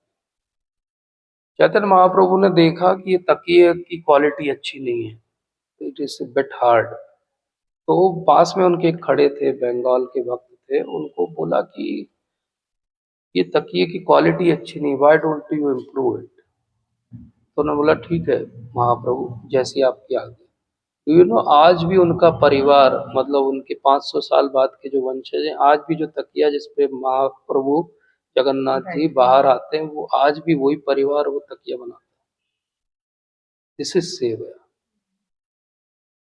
चैतन्य महाप्रभु ने देखा कि ये तकिए की क्वालिटी अच्छी नहीं है, इट इज बिट हार्ड। तो पास में उनके एक खड़े थे, बंगाल के भक्त थे, उनको बोला कि ये तकिए की क्वालिटी अच्छी नहीं, why don't you improve it. तो उन्होंने बोला ठीक है महाप्रभु, जैसी आपकी आज्ञा। यू नो आज भी उनका परिवार, मतलब उनके 500 साल बाद के जो वंशज हैं, आज भी जो तकिया जिसपे महाप्रभु जगन्नाथ जी बाहर आते हैं, वो आज भी वही परिवार वो तकिया बनाता है। दिस इज सेवा,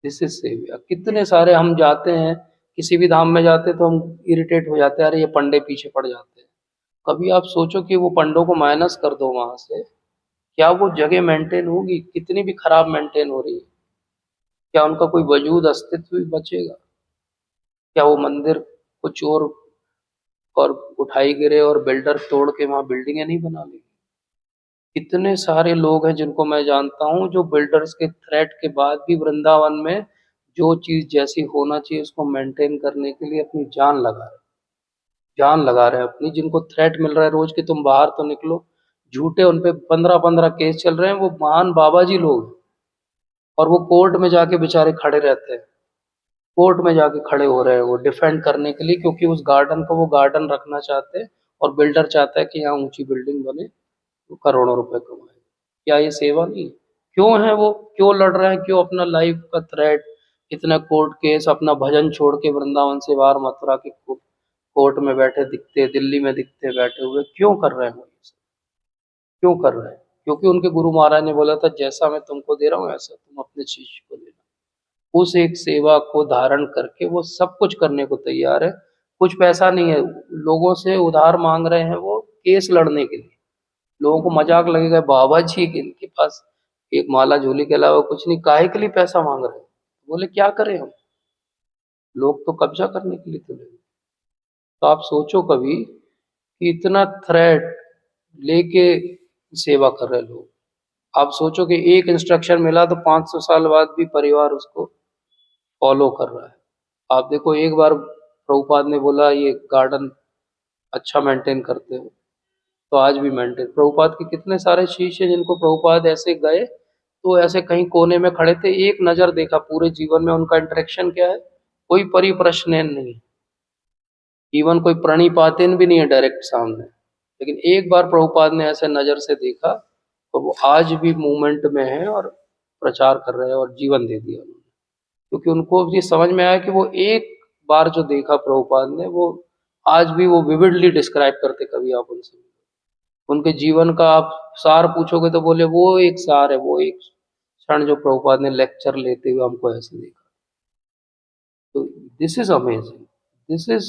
दिस इज सेवा। कितने सारे हम जाते हैं, किसी भी धाम में जाते हैं तो हम इरिटेट हो जाते हैं, अरे ये पंडे पीछे पड़ जाते हैं। कभी आप सोचो कि वो पंडों को माइनस कर दो वहां से, क्या वो जगह मेंटेन होगी? कितनी भी खराब मेंटेन हो रही है, क्या उनका कोई वजूद अस्तित्व भी बचेगा? क्या वो मंदिर को चोर और उठाई गिरे और बिल्डर तोड़ के वहां बिल्डिंगें नहीं बना लेंगे? कितने सारे लोग हैं जिनको मैं जानता हूँ जो बिल्डर्स के थ्रेट के बाद भी वृंदावन में जो चीज जैसी होना चाहिए उसको मेंटेन करने के लिए अपनी जान लगा रहे, जान लगा रहे हैं अपनी। जिनको थ्रेट मिल रहा है रोज कि तुम बाहर तो निकलो, झूठे उन पे 15-15 केस चल रहे हैं, वो महान बाबा जी लोग हैं। और वो कोर्ट में जाके बेचारे खड़े रहते हैं, कोर्ट में जाके खड़े हो रहे हैं वो डिफेंड करने के लिए, क्योंकि उस गार्डन को वो गार्डन रखना चाहते हैं और बिल्डर चाहता है कि यहाँ ऊंची बिल्डिंग बने, वो करोड़ों रुपए कमाए। क्या ये सेवा नहीं? क्यों है वो, क्यों लड़ रहे हैं, क्यों अपना लाइफ का थ्रेट, इतना कोर्ट केस, अपना भजन छोड़ के वृंदावन से बाहर मथुरा के कोर्ट में बैठे दिखते, दिल्ली में दिखते बैठे हुए, क्यों कर रहे हैं वो ये सब? क्यों कर रहे हैं? क्योंकि उनके गुरु महाराज ने बोला था जैसा मैं तुमको दे रहा हूँ ऐसा तुम अपने शिष्य को देना। उस एक सेवा को धारण करके वो सब कुछ करने को तैयार है। कुछ पैसा नहीं है, लोगों से उधार मांग रहे हैं वो केस लड़ने के लिए। लोगों को मजाक लगेगा, बाबा जी के इनके पास एक माला झोली के अलावा कुछ नहीं, काहे के लिए पैसा मांग रहे हैं? बोले क्या करें हम, लोग तो कब्जा करने के लिए तुले। तो आप सोचो कभी कि इतना थ्रेट लेके सेवा कर रहे लोग। आप सोचो कि एक इंस्ट्रक्शन मिला तो 500 साल बाद भी परिवार उसको फॉलो कर रहा है। आप देखो, एक बार प्रभुपाद ने बोला ये गार्डन अच्छा मेंटेन करते हो, तो आज भी मेंटेन। प्रभुपाद के कितने सारे शिष्य हैं जिनको प्रभुपाद ऐसे गए तो ऐसे कहीं कोने में खड़े थे, एक नजर देखा पूरे जीवन में उनका इंटरेक्शन क्या है, कोई परिप्रश्न नहीं, इवन कोई प्रणिपातिन भी नहीं है डायरेक्ट सामने, लेकिन एक बार प्रभुपाद ने ऐसे नजर से देखा और वो आज भी मूवमेंट में है और प्रचार कर रहे हैं और जीवन दे दिया उन्होंने। क्योंकि उनको ये समझ में आया कि वो एक बार जो देखा प्रभुपाद ने, वो आज भी वो विविडली डिस्क्राइब करते। कभी आप उनसे उनके जीवन का आप सार पूछोगे तो बोले वो एक सार है, वो एक क्षण जो प्रभुपाद ने लेक्चर लेते हुए हमको ऐसे देखा। तो this is amazing, this is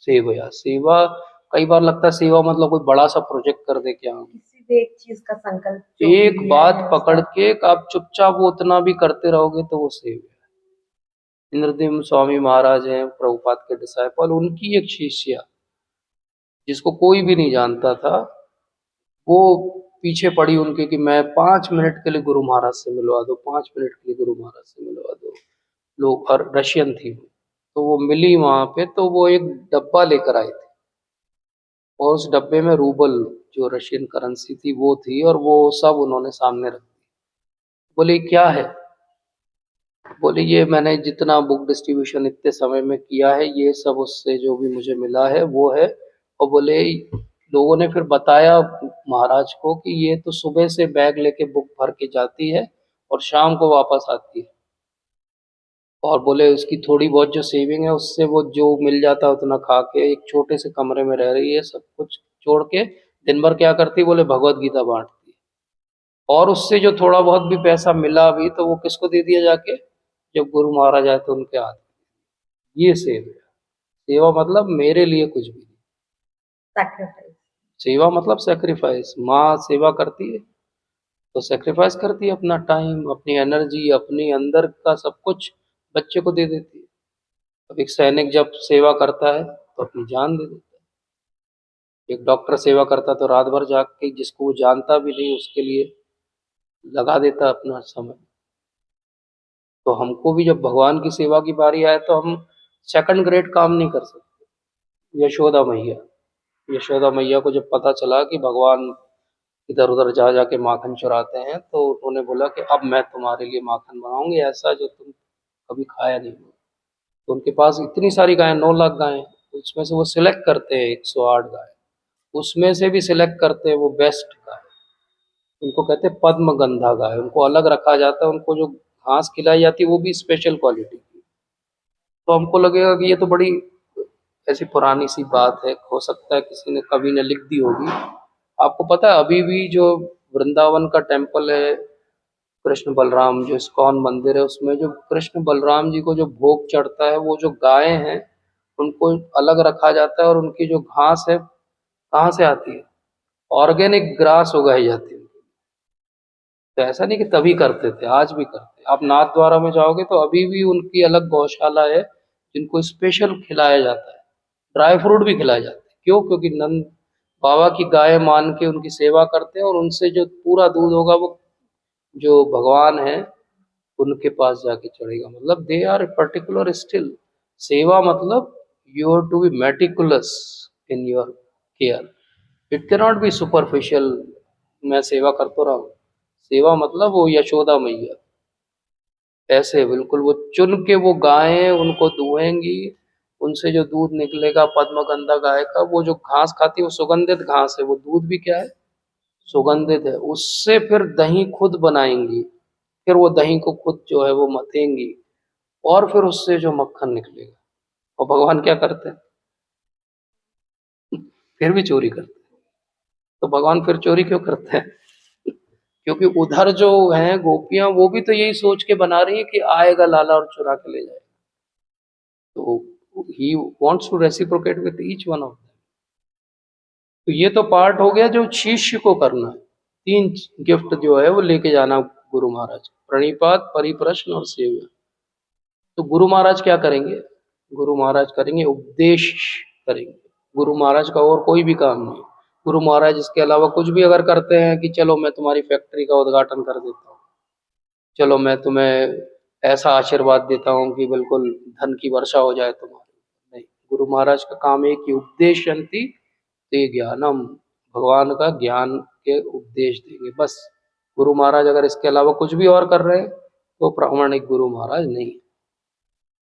सेवा। सेवा, कई बार लगता है सेवा मतलब कोई बड़ा सा प्रोजेक्ट कर दे क्या हम, किसी भी एक चीज का संकल्प जो एक लिया बात है पकड़ उसका के आप चुपचाप वो उतना भी करते रहोगे तो वो सेवा है। इंद्रदेव स्वामी महाराज हैं प्रभुपाद के डिसाइपल, उनकी एक शिष्या जिसको कोई भी नहीं जानता था, वो पीछे पड़ी उनके कि मैं 5 मिनट के लिए गुरु महाराज से मिलवा दो, 5 मिनट के लिए गुरु महाराज से मिलवा दो। लोग और रशियन थी, तो वो मिली वहाँ पे, तो वो एक डब्बा लेकर आई थी और उस डब्बे में रूबल जो रशियन करेंसी थी वो थी, और वो सब उन्होंने सामने रख दी। बोले क्या है? बोले ये मैंने जितना बुक डिस्ट्रीब्यूशन इतने समय में किया है ये सब उससे जो भी मुझे मिला है वो है। और बोले लोगों ने फिर बताया महाराज को कि ये तो सुबह से बैग लेके बुक भर के जाती है और शाम को वापस आती है, और बोले उसकी थोड़ी बहुत जो सेविंग है उससे वो जो मिल जाता है उतना खा के एक छोटे से कमरे में रह रही है, सब कुछ छोड़ के दिन भर क्या करती है? बोले भगवत गीता बांटती है, और उससे जो थोड़ा बहुत भी पैसा मिला अभी तो वो किसको दे दिया जाके? जब गुरु महाराज आए तो उनके हाथ। ये सेव है। सेवा मतलब मेरे लिए कुछ भी नहीं। सैक्रिफाइस। सेवा मतलब सेक्रीफाइस। माँ सेवा करती है तो सेक्रीफाइस करती है, अपना टाइम, अपनी एनर्जी, अपनी अंदर का सब कुछ बच्चे को दे देती है। अब एक सैनिक जब सेवा करता है तो अपनी जान दे देता है। एक डॉक्टर सेवा करता है तो रात भर जाग के जिसको वो जानता भी नहीं उसके लिए लगा देता है अपना समय। तो हमको भी जब भगवान की सेवा की बारी आए तो हम सेकंड ग्रेड काम नहीं कर सकते। यशोदा मैया को जब पता चला कि भगवान इधर उधर जा जाके माखन चुराते हैं तो उन्होंने बोला कि अब मैं तुम्हारे लिए माखन बनाऊंगी ऐसा जो तुम कभी खाया नहीं हो। तो उनके पास इतनी सारी गायें, 9 लाख गायें, उसमें से वो सिलेक्ट करते हैं 108 गाय, उसमें से भी सिलेक्ट करते हैं वो बेस्ट गाय। उनको कहते हैं पद्म गंधा गाय, उनको अलग रखा जाता है, उनको जो घास खिलाई जाती है वो भी स्पेशल क्वालिटी की। तो हमको लगेगा कि ये तो बड़ी ऐसी पुरानी सी बात है, हो सकता है किसी ने कवि ने लिख दी होगी। आपको पता है अभी भी जो वृंदावन का टेम्पल है, कृष्ण बलराम जो इस्कॉन मंदिर है, उसमें जो कृष्ण बलराम जी को जो भोग चढ़ता है वो जो गायें हैं उनको अलग रखा जाता है, और उनकी जो घास है कहाँ से आती है? ऑर्गेनिक ग्रास उगाई जाती है। तो ऐसा नहीं कि तभी करते थे, आज भी करते हैं। आप नाथ द्वारा में जाओगे तो अभी भी उनकी अलग गौशाला है जिनको स्पेशल खिलाया जाता है, ड्राई फ्रूट भी खिलाए जाते हैं। क्यों? क्योंकि नंद बाबा की गाय मान के उनकी सेवा करते हैं, और उनसे जो पूरा दूध होगा वो जो भगवान है उनके पास जाके चढ़ेगा। मतलब दे आर पर्टिकुलर स्टिल। सेवा मतलब you have to be meticulous in your care. It can not be superficial, मैं सेवा करता रहा हूँ। सेवा मतलब वो यशोदा मैया ऐसे बिल्कुल वो चुन के वो गायें उनको दुहेंगी, उनसे जो दूध निकलेगा पद्मगंधा गाय का, वो जो घास खाती है वो सुगंधित घास है, वो दूध भी क्या है? सुगंधित है। उससे फिर दही खुद बनाएंगी, फिर वो दही को खुद जो है वो मथेंगी, और फिर उससे जो मक्खन निकलेगा। और भगवान क्या करते हैं? फिर भी चोरी करते हैं। तो भगवान फिर चोरी क्यों करते हैं? क्योंकि उधर जो हैं गोपियां वो भी तो यही सोच के बना रही है कि आएगा लाला और चुरा के ले जाएगा। तो he wants to reciprocate with each one of them. तो ये तो पार्ट हो गया जो शिष्य को करना है। 3 गिफ्ट जो है वो लेके जाना गुरु महाराज, प्रणिपात, परिप्रश्न और सेव्य। तो गुरु महाराज क्या करेंगे? गुरु महाराज करेंगे उपदेश करेंगे। गुरु महाराज का और कोई भी काम नहीं। गुरु महाराज इसके अलावा कुछ भी अगर करते हैं कि चलो मैं तुम्हारी फैक्ट्री का उद्घाटन कर देता हूँ, चलो मैं तुम्हें ऐसा आशीर्वाद देता हूँ कि बिल्कुल धन की वर्षा हो जाए तुम्हारे, नहीं। गुरु महाराज का काम है कि उपदेशंति ते ज्ञानम, भगवान का ज्ञान के उपदेश देंगे बस। गुरु महाराज अगर इसके अलावा कुछ भी और कर रहे हैं तो प्रामाणिक गुरु महाराज नहीं।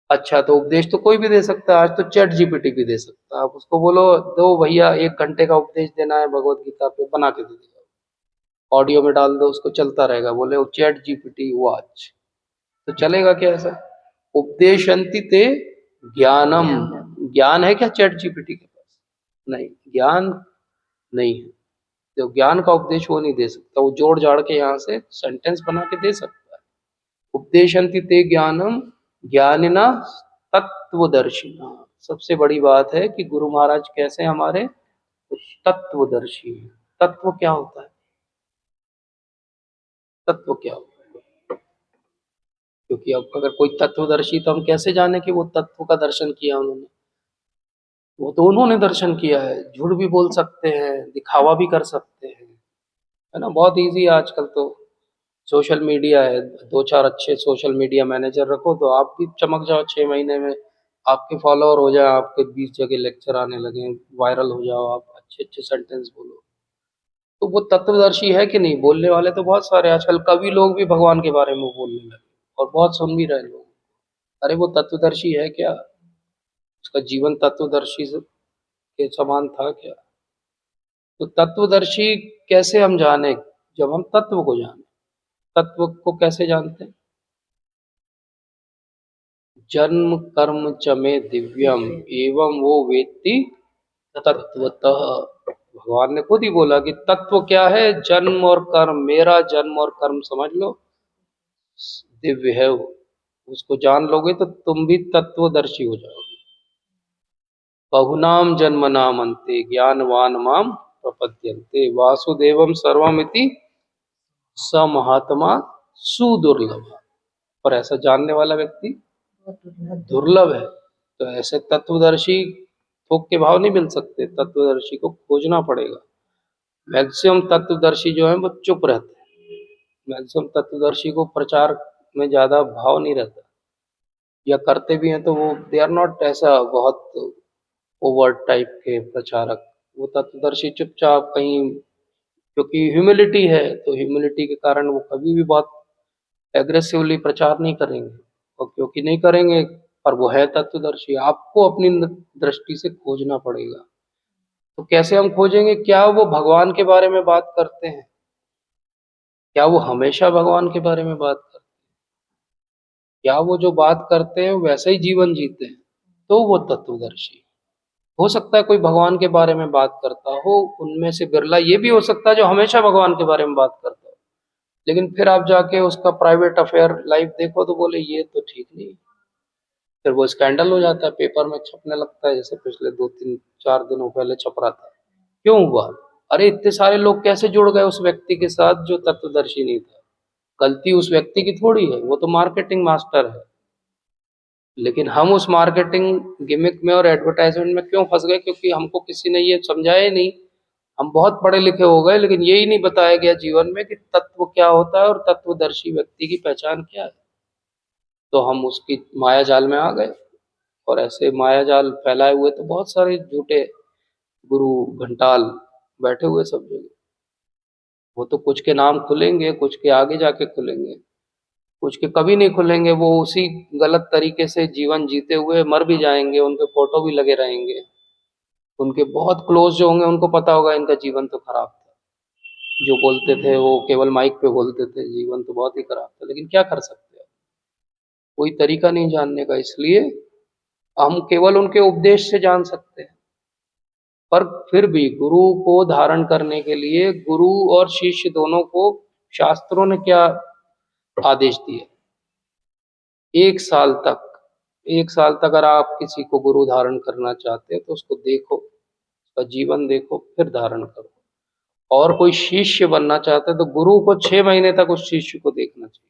अच्छा, तो उपदेश तो कोई भी दे सकता है, आज तो चैट जीपीटी भी दे सकता है। आप उसको बोलो दो भैया 1 घंटे का उपदेश देना है भगवत गीता पे, बना के दे देगा, ऑडियो में डाल दो उसको, चलता रहेगा। बोले वो चैट जीपीटी वॉच, तो चलेगा क्या ऐसा? उपदेशंति ते ज्ञानम। ज्ञान है क्या चैट जीपीटी के पास? नहीं, ज्ञान नहीं है। जो ज्ञान का उपदेश वो नहीं दे सकता, वो जोड़ जाड़ के यहाँ से सेंटेंस बना के दे सकता है। उपदेशंति ते ज्ञानम ज्ञानिना तत्वदर्शिना। सबसे बड़ी बात है कि गुरु महाराज कैसे हमारे तत्वदर्शी हैं। तत्व क्या होता है? तत्व क्या होता है? क्योंकि अब अगर कोई तत्वदर्शी, तो हम कैसे जाने कि वो तत्व का दर्शन किया उन्होंने? वो तो उन्होंने दर्शन किया है। झूठ भी बोल सकते हैं, दिखावा भी कर सकते हैं, है ना? बहुत इजी है आजकल तो। सोशल मीडिया है, 2-4 अच्छे सोशल मीडिया मैनेजर रखो तो आप भी चमक जाओ 6 महीने में, आपके फॉलोअर हो जाए, आपके 20 जगह लेक्चर आने लगे, वायरल हो जाओ, आप अच्छे-अच्छे सेंटेंस बोलो। तो वो तत्वदर्शी है कि नहीं? बोलने वाले तो बहुत सारे आजकल कवि लोग भी भगवान के बारे में बोलने लगे और बहुत सुन भी रहे लोग। अरे वो तत्वदर्शी है क्या? उसका जीवन तत्वदर्शी के समान था क्या? तो तत्वदर्शी कैसे हम जाने? जब हम तत्व को जाने। तत्व को कैसे जानते हैं? जन्म कर्म च मे दिव्यम एवं वो वेत्ति तत्वतः। भगवान ने खुद ही बोला कि तत्व क्या है? जन्म और कर्म। मेरा जन्म और कर्म समझ लो, दिव्य है वो। उसको जान लोगे तो तुम भी तत्वदर्शी हो जाओगे। बहुनाम जन्मनाम अन्ते ज्ञानवान माम प्रपद्यन्ते वासुदेवम सर्वमिति स महात्मा सुदुर्लभ। पर ऐसा जानने वाला व्यक्ति दुर्लभ है। तो ऐसे तत्वदर्शी थोक के भाव नहीं मिल सकते, तत्वदर्शी को खोजना पड़ेगा। मैक्सिमम तत्वदर्शी जो है वो चुप रहते हैं। मैक्सिमम तत्वदर्शी को प्रचार में ज्यादा भाव नहीं रहता, या करते भी हैं तो वो दे आर नॉट ऐसा बहुत ओवर टाइप के प्रचारक। वो तत्वदर्शी चुपचाप कहीं, क्योंकि ह्यूमिलिटी है तो ह्यूमिलिटी के कारण वो कभी भी बहुत एग्रेसिवली प्रचार नहीं करेंगे। और क्योंकि नहीं करेंगे, पर वो है तत्वदर्शी, आपको अपनी दृष्टि से खोजना पड़ेगा। तो कैसे हम खोजेंगे? क्या वो भगवान के बारे में बात करते हैं? क्या वो हमेशा भगवान के बारे में बात करते हैं? क्या वो जो बात करते हैं वैसे ही जीवन जीते हैं? तो वो तत्वदर्शी। हो सकता है कोई भगवान के बारे में बात करता हो, उनमें से बिरला ये भी हो सकता है जो हमेशा भगवान के बारे में बात करता हो, लेकिन फिर आप जाके उसका प्राइवेट अफेयर लाइफ देखो तो बोले ये तो ठीक नहीं। फिर वो स्कैंडल हो जाता है, पेपर में छपने लगता है, जैसे पिछले 2-3-4 दिनों पहले छप रहा था। क्यों हुआ? अरे इतने सारे लोग कैसे जुड़ गए उस व्यक्ति के साथ जो तत्वदर्शी नहीं था? गलती उस व्यक्ति की थोड़ी है, वो तो मार्केटिंग मास्टर है। लेकिन हम उस मार्केटिंग गिमिक में और एडवर्टाइजमेंट में क्यों फंस गए? क्योंकि हमको किसी ने ये समझाया ही नहीं। हम बहुत पढ़े लिखे हो गए, लेकिन यही नहीं बताया गया जीवन में कि तत्व क्या होता है और तत्वदर्शी व्यक्ति की पहचान क्या है। तो हम उसकी माया जाल में आ गए, और ऐसे माया जाल फैलाए हुए तो बहुत सारे झूठे गुरु घंटाल बैठे हुए सब जगह। वो तो कुछ के नाम खुलेंगे, कुछ के आगे जाके खुलेंगे, कुछ के कभी नहीं खुलेंगे। वो उसी गलत तरीके से जीवन जीते हुए मर भी जाएंगे, उनके फोटो भी लगे रहेंगे। उनके बहुत क्लोज जो होंगे उनको पता होगा इनका जीवन तो खराब था। जो बोलते थे वो केवल माइक पे बोलते थे, जीवन तो बहुत ही खराब था, लेकिन क्या कर सकते हैं? कोई तरीका नहीं जानने का। इसलिए हम केवल उनके उपदेश से जान सकते हैं। पर फिर भी गुरु को धारण करने के लिए गुरु और शिष्य दोनों को शास्त्रों ने क्या आदेश दिए? 1 साल तक, 1 साल तक अगर आप किसी को गुरु धारण करना चाहते हैं तो उसको देखो, उसका जीवन देखो, फिर धारण करो। और कोई शिष्य बनना चाहता है तो गुरु को 6 महीने तक उस शिष्य को देखना चाहिए।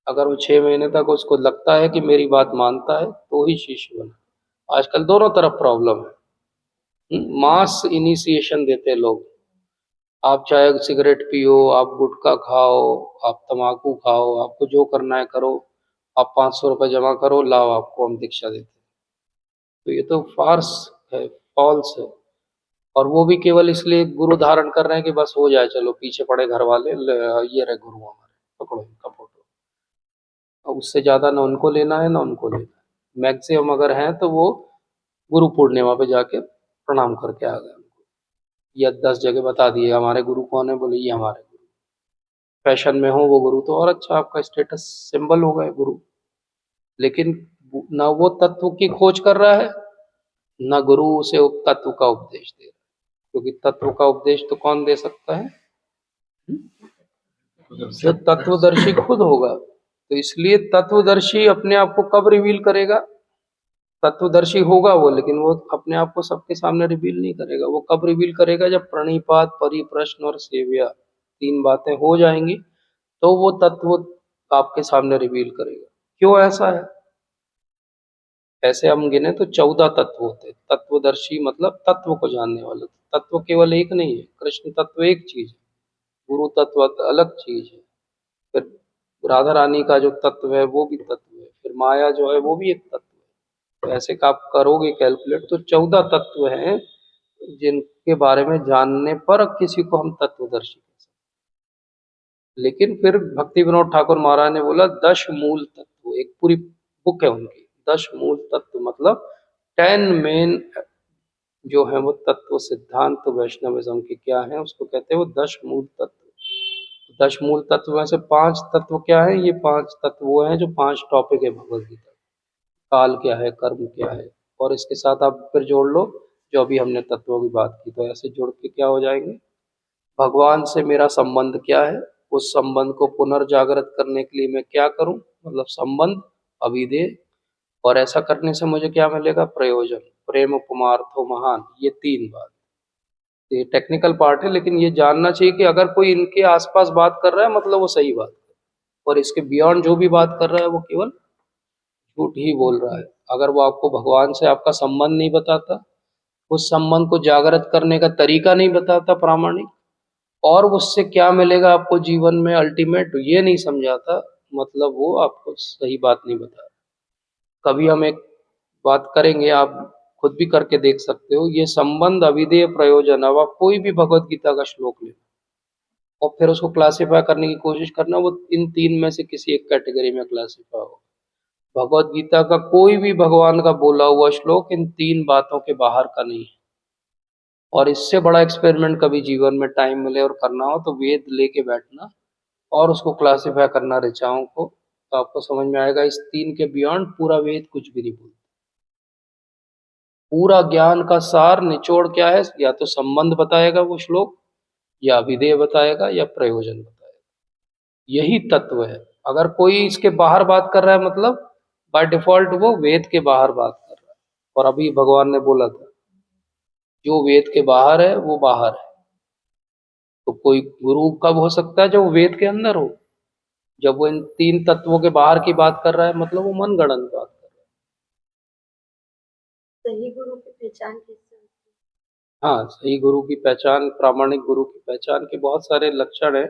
अगर वो 6 महीने तक उसको लगता है कि मेरी बात मानता है तो ही शिष्य बना। आजकल दोनों तरफ प्रॉब्लम है। मास इनिशिएशन देते हैं लोग। आप चाहे सिगरेट पियो, आप गुटखा खाओ, आप तम्बाकू खाओ, आपको जो करना है करो, आप 500 रुपये जमा करो, लाओ आपको हम दीक्षा देते हैं। तो ये तो फार्स है, फॉल्स है। और वो भी केवल इसलिए गुरु धारण कर रहे हैं कि बस हो जाए, चलो पीछे पड़े घर वाले, ये रहे गुरु हमारे, पकड़ो इनका फोटो। अब उससे ज्यादा ना उनको लेना है ना उनको लेना है। मैक्सिमम अगर हैं तो वो गुरु पूर्णिमा पे जाके प्रणाम करके आ गए, या 10 जगह बता दिए हमारे गुरु कौन है, बोले ये हमारे गुरु। फैशन में हो वो गुरु तो और अच्छा, आपका स्टेटस सिंबल हो गए गुरु। लेकिन ना वो तत्व की खोज कर रहा है, ना गुरु उसे तत्व का उपदेश दे रहा है। क्योंकि तत्व का उपदेश तो कौन दे सकता है? जो तत्वदर्शी खुद होगा। तो इसलिए तत्वदर्शी अपने आप को कब रिवील करेगा? तत्वदर्शी होगा वो, लेकिन वो अपने आप को सबके सामने रिवील नहीं करेगा। वो कब रिवील करेगा? जब प्रणिपात, परिप्रश्न और सेव्या 3 बातें हो जाएंगी तो वो तत्व आपके सामने रिवील करेगा। क्यों ऐसा है? ऐसे हम गिने तो 14 तत्व होते हैं। तत्वदर्शी मतलब तत्व को जानने वाला। तत्व केवल एक नहीं है, कृष्ण तत्व एक चीज है, गुरु तत्व अलग चीज है। फिर राधा रानी का जो तत्व है वो भी तत्व है, फिर माया जो है वो भी एक तत्व है। तो ऐसे का आप करोगे कैलकुलेट तो 14 तत्व हैं जिनके बारे में जानने पर किसी को हम तत्वदर्शी कह सकते हैं। लेकिन फिर भक्ति विनोद ठाकुर महाराज ने बोला 10 मूल तत्व, एक पूरी बुक है उनकी, 10 मूल तत्व मतलब 10 मेन जो है वो तत्व सिद्धांत वैष्णविज्म के क्या है उसको कहते हैं वो 10 मूल तत्व। 10 मूल तत्व में से 5 तत्व क्या है, ये 5 तत्व वो हैं जो 5 टॉपिक है भगवत गीता। काल क्या है, कर्म क्या है, और इसके साथ आप फिर जोड़ लो जो अभी हमने तत्वों की बात की, तो ऐसे जोड़ के क्या हो जाएंगे, भगवान से मेरा संबंध क्या है, उस संबंध को पुनर्जागृत करने के लिए मैं क्या करूं, मतलब संबंध, अभिधेय, और ऐसा करने से मुझे क्या मिलेगा, प्रयोजन, प्रेम उपमार्थो महान, ये 3 बात। ये टेक्निकल पार्ट है लेकिन ये जानना चाहिए कि अगर कोई इनके आसपास बात कर रहा है मतलब वो सही बात है, और इसके बियॉन्ड जो भी बात कर रहा है वो केवल झूठ ही बोल रहा है। अगर वो आपको भगवान से आपका संबंध नहीं बताता, उस संबंध को जागृत करने का तरीका नहीं बताता प्रामाणिक, और उससे क्या मिलेगा आपको जीवन में अल्टीमेट ये नहीं समझाता, मतलब वो आपको सही बात नहीं बता। कभी हम एक बात करेंगे, आप खुद भी करके देख सकते हो, ये संबंध, अविधेय, प्रयोजन, अब आप कोई भी भगवत गीता का श्लोक ले और फिर उसको क्लासिफाई करने की कोशिश करना, वो इन 3 में से किसी एक कैटेगरी में क्लासिफाई हो। भगवत गीता का कोई भी भगवान का बोला हुआ श्लोक इन 3 बातों के बाहर का नहीं है। और इससे बड़ा एक्सपेरिमेंट कभी जीवन में टाइम मिले और करना हो तो वेद लेके बैठना और उसको क्लासिफाई करना ऋचाओं को, तो आपको समझ में आएगा इस 3 के बियॉन्ड पूरा वेद कुछ भी नहीं बोलता। पूरा ज्ञान का सार निचोड़ क्या है, या तो संबंध बताएगा वो श्लोक, या विधेय बताएगा, या प्रयोजन बताएगा, यही तत्व है। अगर कोई इसके बाहर बात कर रहा है मतलब बाय डिफॉल्ट वो वेद के बाहर बात कर रहा है। और अभी भगवान ने बोला था जो वेद के बाहर है वो बाहर है। तो कोई गुरु कब हो सकता है, जब वो वेद के अंदर हो। जब वो इन 3 तत्वों के बाहर की बात कर रहा है मतलब वो मनगढ़ंत बात कर रहा सही गुरु की पहचान कैसे होती है। हाँ, सही गुरु की पहचान, प्रामाणिक गुरु की पहचान के बहुत सारे लक्षण हैं,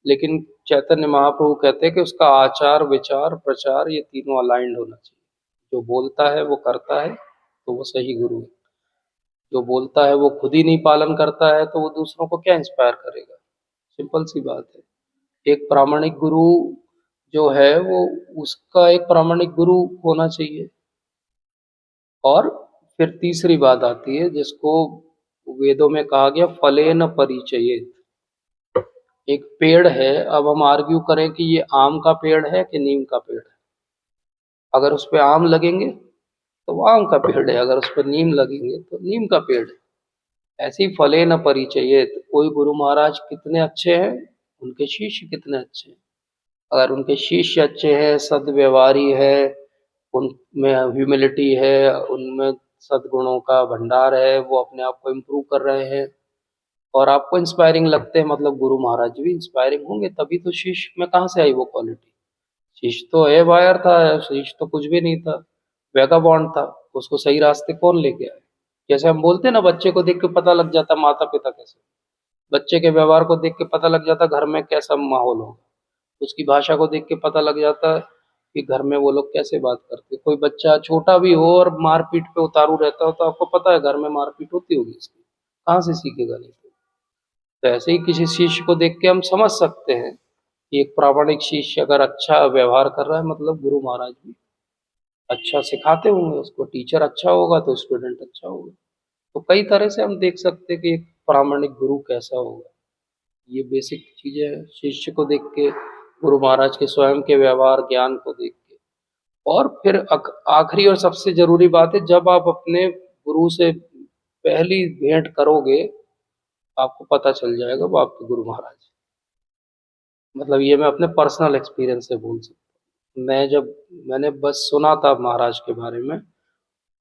लेकिन चैतन्य महाप्रभु कहते हैं कि उसका आचार, विचार, प्रचार ये तीनों अलाइंड होना चाहिए। जो बोलता है वो करता है तो वो सही गुरु है। जो बोलता है वो खुद ही नहीं पालन करता है तो वो दूसरों को क्या इंस्पायर करेगा। सिंपल सी बात है। एक प्रामाणिक गुरु जो है वो, उसका एक प्रामाणिक गुरु होना चाहिए। और फिर तीसरी बात आती है जिसको वेदों में कहा गया फलेन परिचयेत। एक पेड़ है, अब हम आर्ग्यू करें कि ये आम का पेड़ है कि नीम का पेड़ है। अगर उस पे आम लगेंगे तो वो आम का पेड़ है, अगर उस पर नीम लगेंगे तो नीम का पेड़ है। ऐसे ही फले न परिचयेत, कोई गुरु महाराज कितने अच्छे हैं, उनके शिष्य कितने अच्छे हैं। अगर उनके शिष्य अच्छे हैं, सद्व्यवहारी है, उनमें ह्यूमिलिटी है, उनमें सद्गुणों का भंडार है, वो अपने आप को इम्प्रूव कर रहे हैं और आपको इंस्पायरिंग लगते हैं, मतलब गुरु महाराज भी इंस्पायरिंग होंगे, तभी तो शिष्य में कहाँ से आई वो क्वालिटी। शिष्य तो ए वायर था, शिष्य तो कुछ भी नहीं था, वेगाबॉन्ड था, उसको सही रास्ते कौन लेके आए। जैसे हम बोलते हैं ना, बच्चे को देख के पता लग जाता माता पिता कैसे, बच्चे के व्यवहार को देख के पता लग जाता घर में कैसा माहौल होगा, उसकी भाषा को देख के पता लग जाता है कि घर में वो लोग कैसे बात करते हैं। कोई बच्चा छोटा भी हो और मारपीट पे उतारू रहता हो तो आपको पता है घर में मारपीट होती होगी, इसकी कहाँ से सीखेगा, नहीं। तो ऐसे ही किसी शिष्य को देख के हम समझ सकते हैं कि एक प्रामाणिक शिष्य अगर अच्छा व्यवहार कर रहा है मतलब गुरु महाराज भी अच्छा सिखाते होंगे उसको, टीचर अच्छा होगा तो स्टूडेंट अच्छा होगा। तो कई तरह से हम देख सकते हैं कि एक प्रामाणिक गुरु कैसा होगा। ये बेसिक चीजें हैं, शिष्य को देख के, गुरु महाराज के स्वयं के व्यवहार ज्ञान को देख के। और फिर आखिरी और सबसे जरूरी बात है, जब आप अपने गुरु से पहली भेंट करोगे आपको पता चल जाएगा वो आपके गुरु महाराज। मतलब ये मैं अपने पर्सनल एक्सपीरियंस से बोल सकता हूँ। मैंने बस सुना था महाराज के बारे में,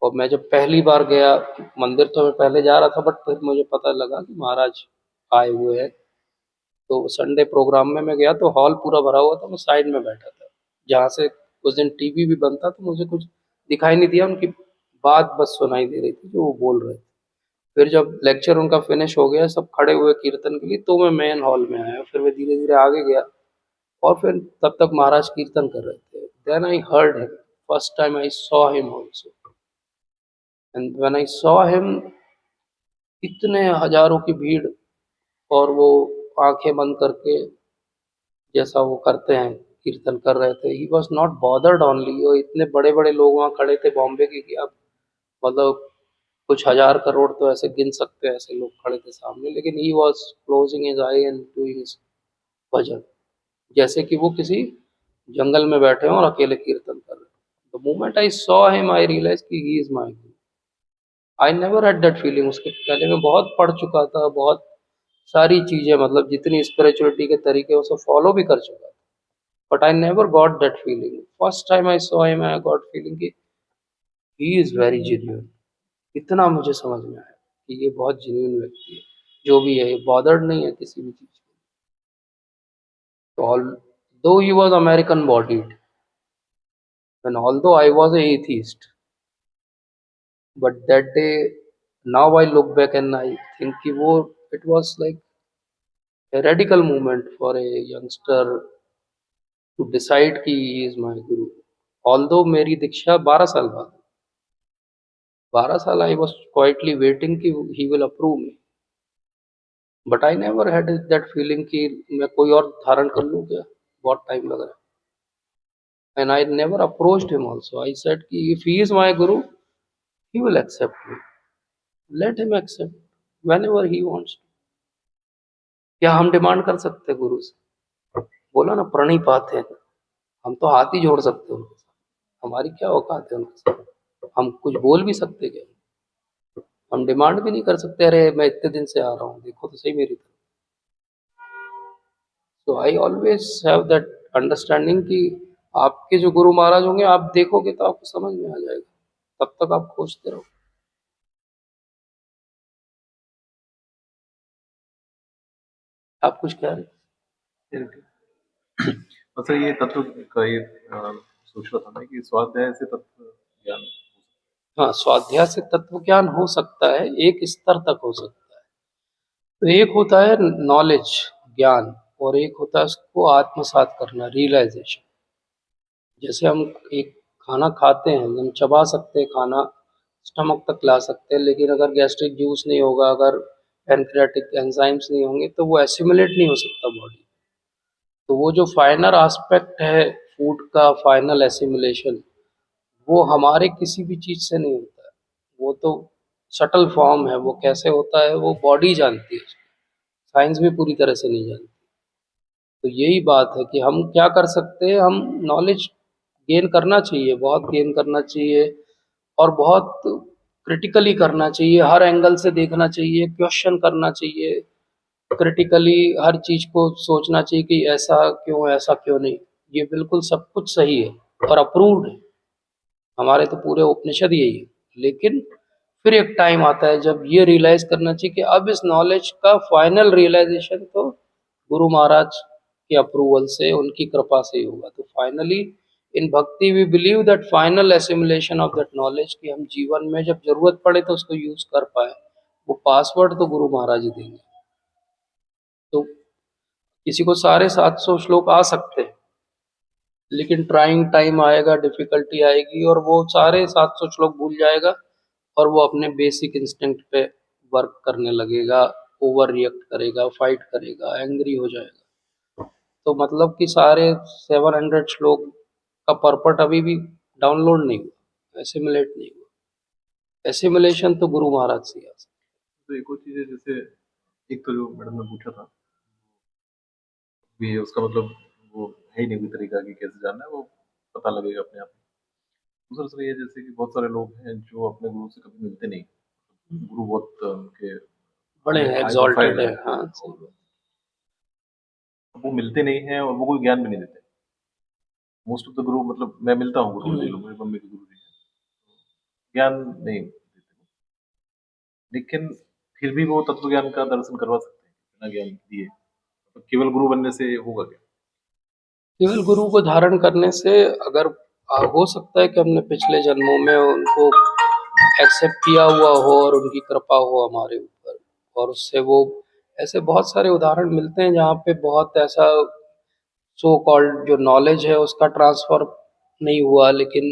और मैं जब पहली बार गया मंदिर तो मैं पहले जा रहा था, बट फिर मुझे पता लगा कि महाराज आए हुए हैं। तो संडे प्रोग्राम में मैं गया तो हॉल पूरा भरा हुआ था, मैं साइड में बैठा था जहाँ से उस दिन टीवी भी बंद था, तो मुझे कुछ दिखाई नहीं दिया, उनकी बात बस सुनाई दे रही थी जो वो बोल रहे थे। फिर जब लेक्चर उनका फिनिश हो गया, सब खड़े हुए कीर्तन के लिए, तो मैं मेन हॉल में आया, फिर मैं धीरे धीरे आगे गया और फिर तब तक महाराज कीर्तन कर रहे थे. Then I heard him, first time I saw him also, and when I saw him, इतने हजारों की भीड़, और वो आंखें बंद करके जैसा वो करते हैं कीर्तन कर रहे थे. He was not bothered only, और इतने बड़े बड़े लोग वहाँ खड़े थे बॉम्बे के कि आप मतलब कुछ हजार करोड़ तो ऐसे गिन सकते हैं, ऐसे लोग खड़े थे सामने. लेकिन he was closing his eye and doing his bhajan, जैसे कि वो किसी जंगल में बैठे हों और अकेले कीर्तन कर रहे हैं. The moment I saw him I realise कि he is my guru. I never had that feeling. उसके पहले मैं बहुत पढ़ चुका था, बहुत सारी चीजें, मतलब जितनी स्पिरिचुअलिटी के तरीके उसे फॉलो भी कर चुका था, but I never got that feeling. First time I saw him I got feeling कि ही इज वेरी जेन्युइन. इतना मुझे समझ में आया कि ये बहुत जेन्युइन व्यक्ति है, जो भी है, ये बॉदर्ड नहीं है किसी भी चीज से. तो although he was American bodied, and although I was an atheist, but that day, now I look back and I think कि वो it was like a radical moment for a youngster to decide कि he is my guru. Although मेरी दीक्षा 12 साल बाद, 12 साल I was quietly waiting कि he will approve me, but I never had that feeling कि मैं कोई और धारण कर लूँ क्या, बहुत टाइम लग रहा है. And I never approached him also. I said कि if he is my guru, he will accept me. Let him accept whenever he wants. क्या हम डिमांड कर सकते हैं गुरु से? बोला ना, प्रणिपात है. हम तो हाथ ही जोड़ सकते हैं उनके साथ. हमारी क्या औकात है उनके साथ? हम कुछ बोल भी सकते क्या? हम डिमांड भी नहीं कर सकते, अरे मैं इतने दिन से आ रहा हूँ, देखो तो सही मेरी तरफ. तो I always have that understanding कि आपके जो गुरु महाराज होंगे, आप देखोगे तो आपको समझ में आ जाएगा. तब तक आप खोजते रहो. आप कुछ कह रहे अच्छा, ये तत्व का ये सोच रहा था मैं कि स्वाध्याय से तत्व ज्ञान. हाँ, स्वाध्याय से तत्व ज्ञान हो सकता है, एक स्तर तक हो सकता है. तो एक होता है नॉलेज, ज्ञान, और एक होता है उसको आत्मसात करना, रियलाइजेशन. जैसे हम एक खाना खाते हैं, हम चबा सकते हैं खाना, स्टमक तक ला सकते हैं, लेकिन अगर गैस्ट्रिक जूस नहीं होगा, अगर पैनक्रियाटिक एंजाइम्स नहीं होंगे, तो वो एसिमुलेट नहीं हो सकता बॉडी. तो वो जो फाइनल एस्पेक्ट है फूड का, फाइनल एसिमुलेशन, वो हमारे किसी भी चीज़ से नहीं होता है. वो तो सटल फॉर्म है, वो कैसे होता है वो बॉडी जानती है, साइंस भी पूरी तरह से नहीं जानती. तो यही बात है कि हम क्या कर सकते हैं. हम नॉलेज गेन करना चाहिए, बहुत गेन करना चाहिए, और बहुत क्रिटिकली करना चाहिए, हर एंगल से देखना चाहिए, क्वेश्चन करना चाहिए, क्रिटिकली हर चीज़ को सोचना चाहिए कि ऐसा क्यों नहीं. ये बिल्कुल सब कुछ सही है और अप्रूव्ड है, हमारे तो पूरे उपनिषद यही है. लेकिन फिर एक टाइम आता है जब ये रियलाइज करना चाहिए कि अब इस नॉलेज का फाइनल रियलाइजेशन तो गुरु महाराज के अप्रूवल से, उनकी कृपा से ही होगा. तो finally in bhakti we believe that final assimilation of that knowledge, कि हम जीवन में जब जरूरत पड़े तो उसको यूज कर पाए, वो पासवर्ड तो गुरु महाराज ही देंगे. तो किसी को सारे 700 श्लोक आ सकते हैं, लेकिन ट्राइंग टाइम आएगा, डिफिकल्टी आएगी, और वो सारे 700 श्लोक भूल जाएगा, और वो अपने बेसिक इंस्टिंक्ट पे वर्क करने लगेगा, ओवर रिएक्ट करेगा, फाइट करेगा, एंग्री हो जाएगा. तो मतलब कि सारे 700 श्लोक का परपट अभी भी डाउनलोड नहीं हुआ, एसिमुलेट नहीं हुआ. एसिमुलेशन तो गुरु महाराज से आ सकता. तो एक और चीज है, जैसे एक तो जो मैडम ने पूछा था भी उसका मतलब वो है ही नहीं कोई तरीका कि कैसे जानना है, वो पता लगेगा अपने आप. दूसरा सर ये जैसे कि बहुत सारे लोग हैं जो अपने गुरु से कभी मिलते नहीं. गुरु बहुत उनके बड़े high एग्जॉल्टेड profile है. हैं. हाँ, सही बात. वो मिलते नहीं हैं और वो कोई ज्ञान भी नहीं देते. मोस्ट ऑफ द गुरु, मतलब मैं मिलता हूँ गुरु जी लोग, मेरी मम्मी के गुरु जी हैं, ज्ञान नहीं देते. लेकिन फिर भी वो तत्व ज्ञान का दर्शन करवा सकते हैं बिना ज्ञान दिए. तो केवल गुरु बनने से होगा क्या? केवल गुरु को धारण करने से, अगर हो सकता है कि हमने पिछले जन्मों में उनको एक्सेप्ट किया हुआ हो और उनकी कृपा हो हमारे ऊपर, और उससे वो, ऐसे बहुत सारे उदाहरण मिलते हैं जहाँ पे बहुत ऐसा सो कॉल्ड जो नॉलेज है उसका ट्रांसफ़र नहीं हुआ, लेकिन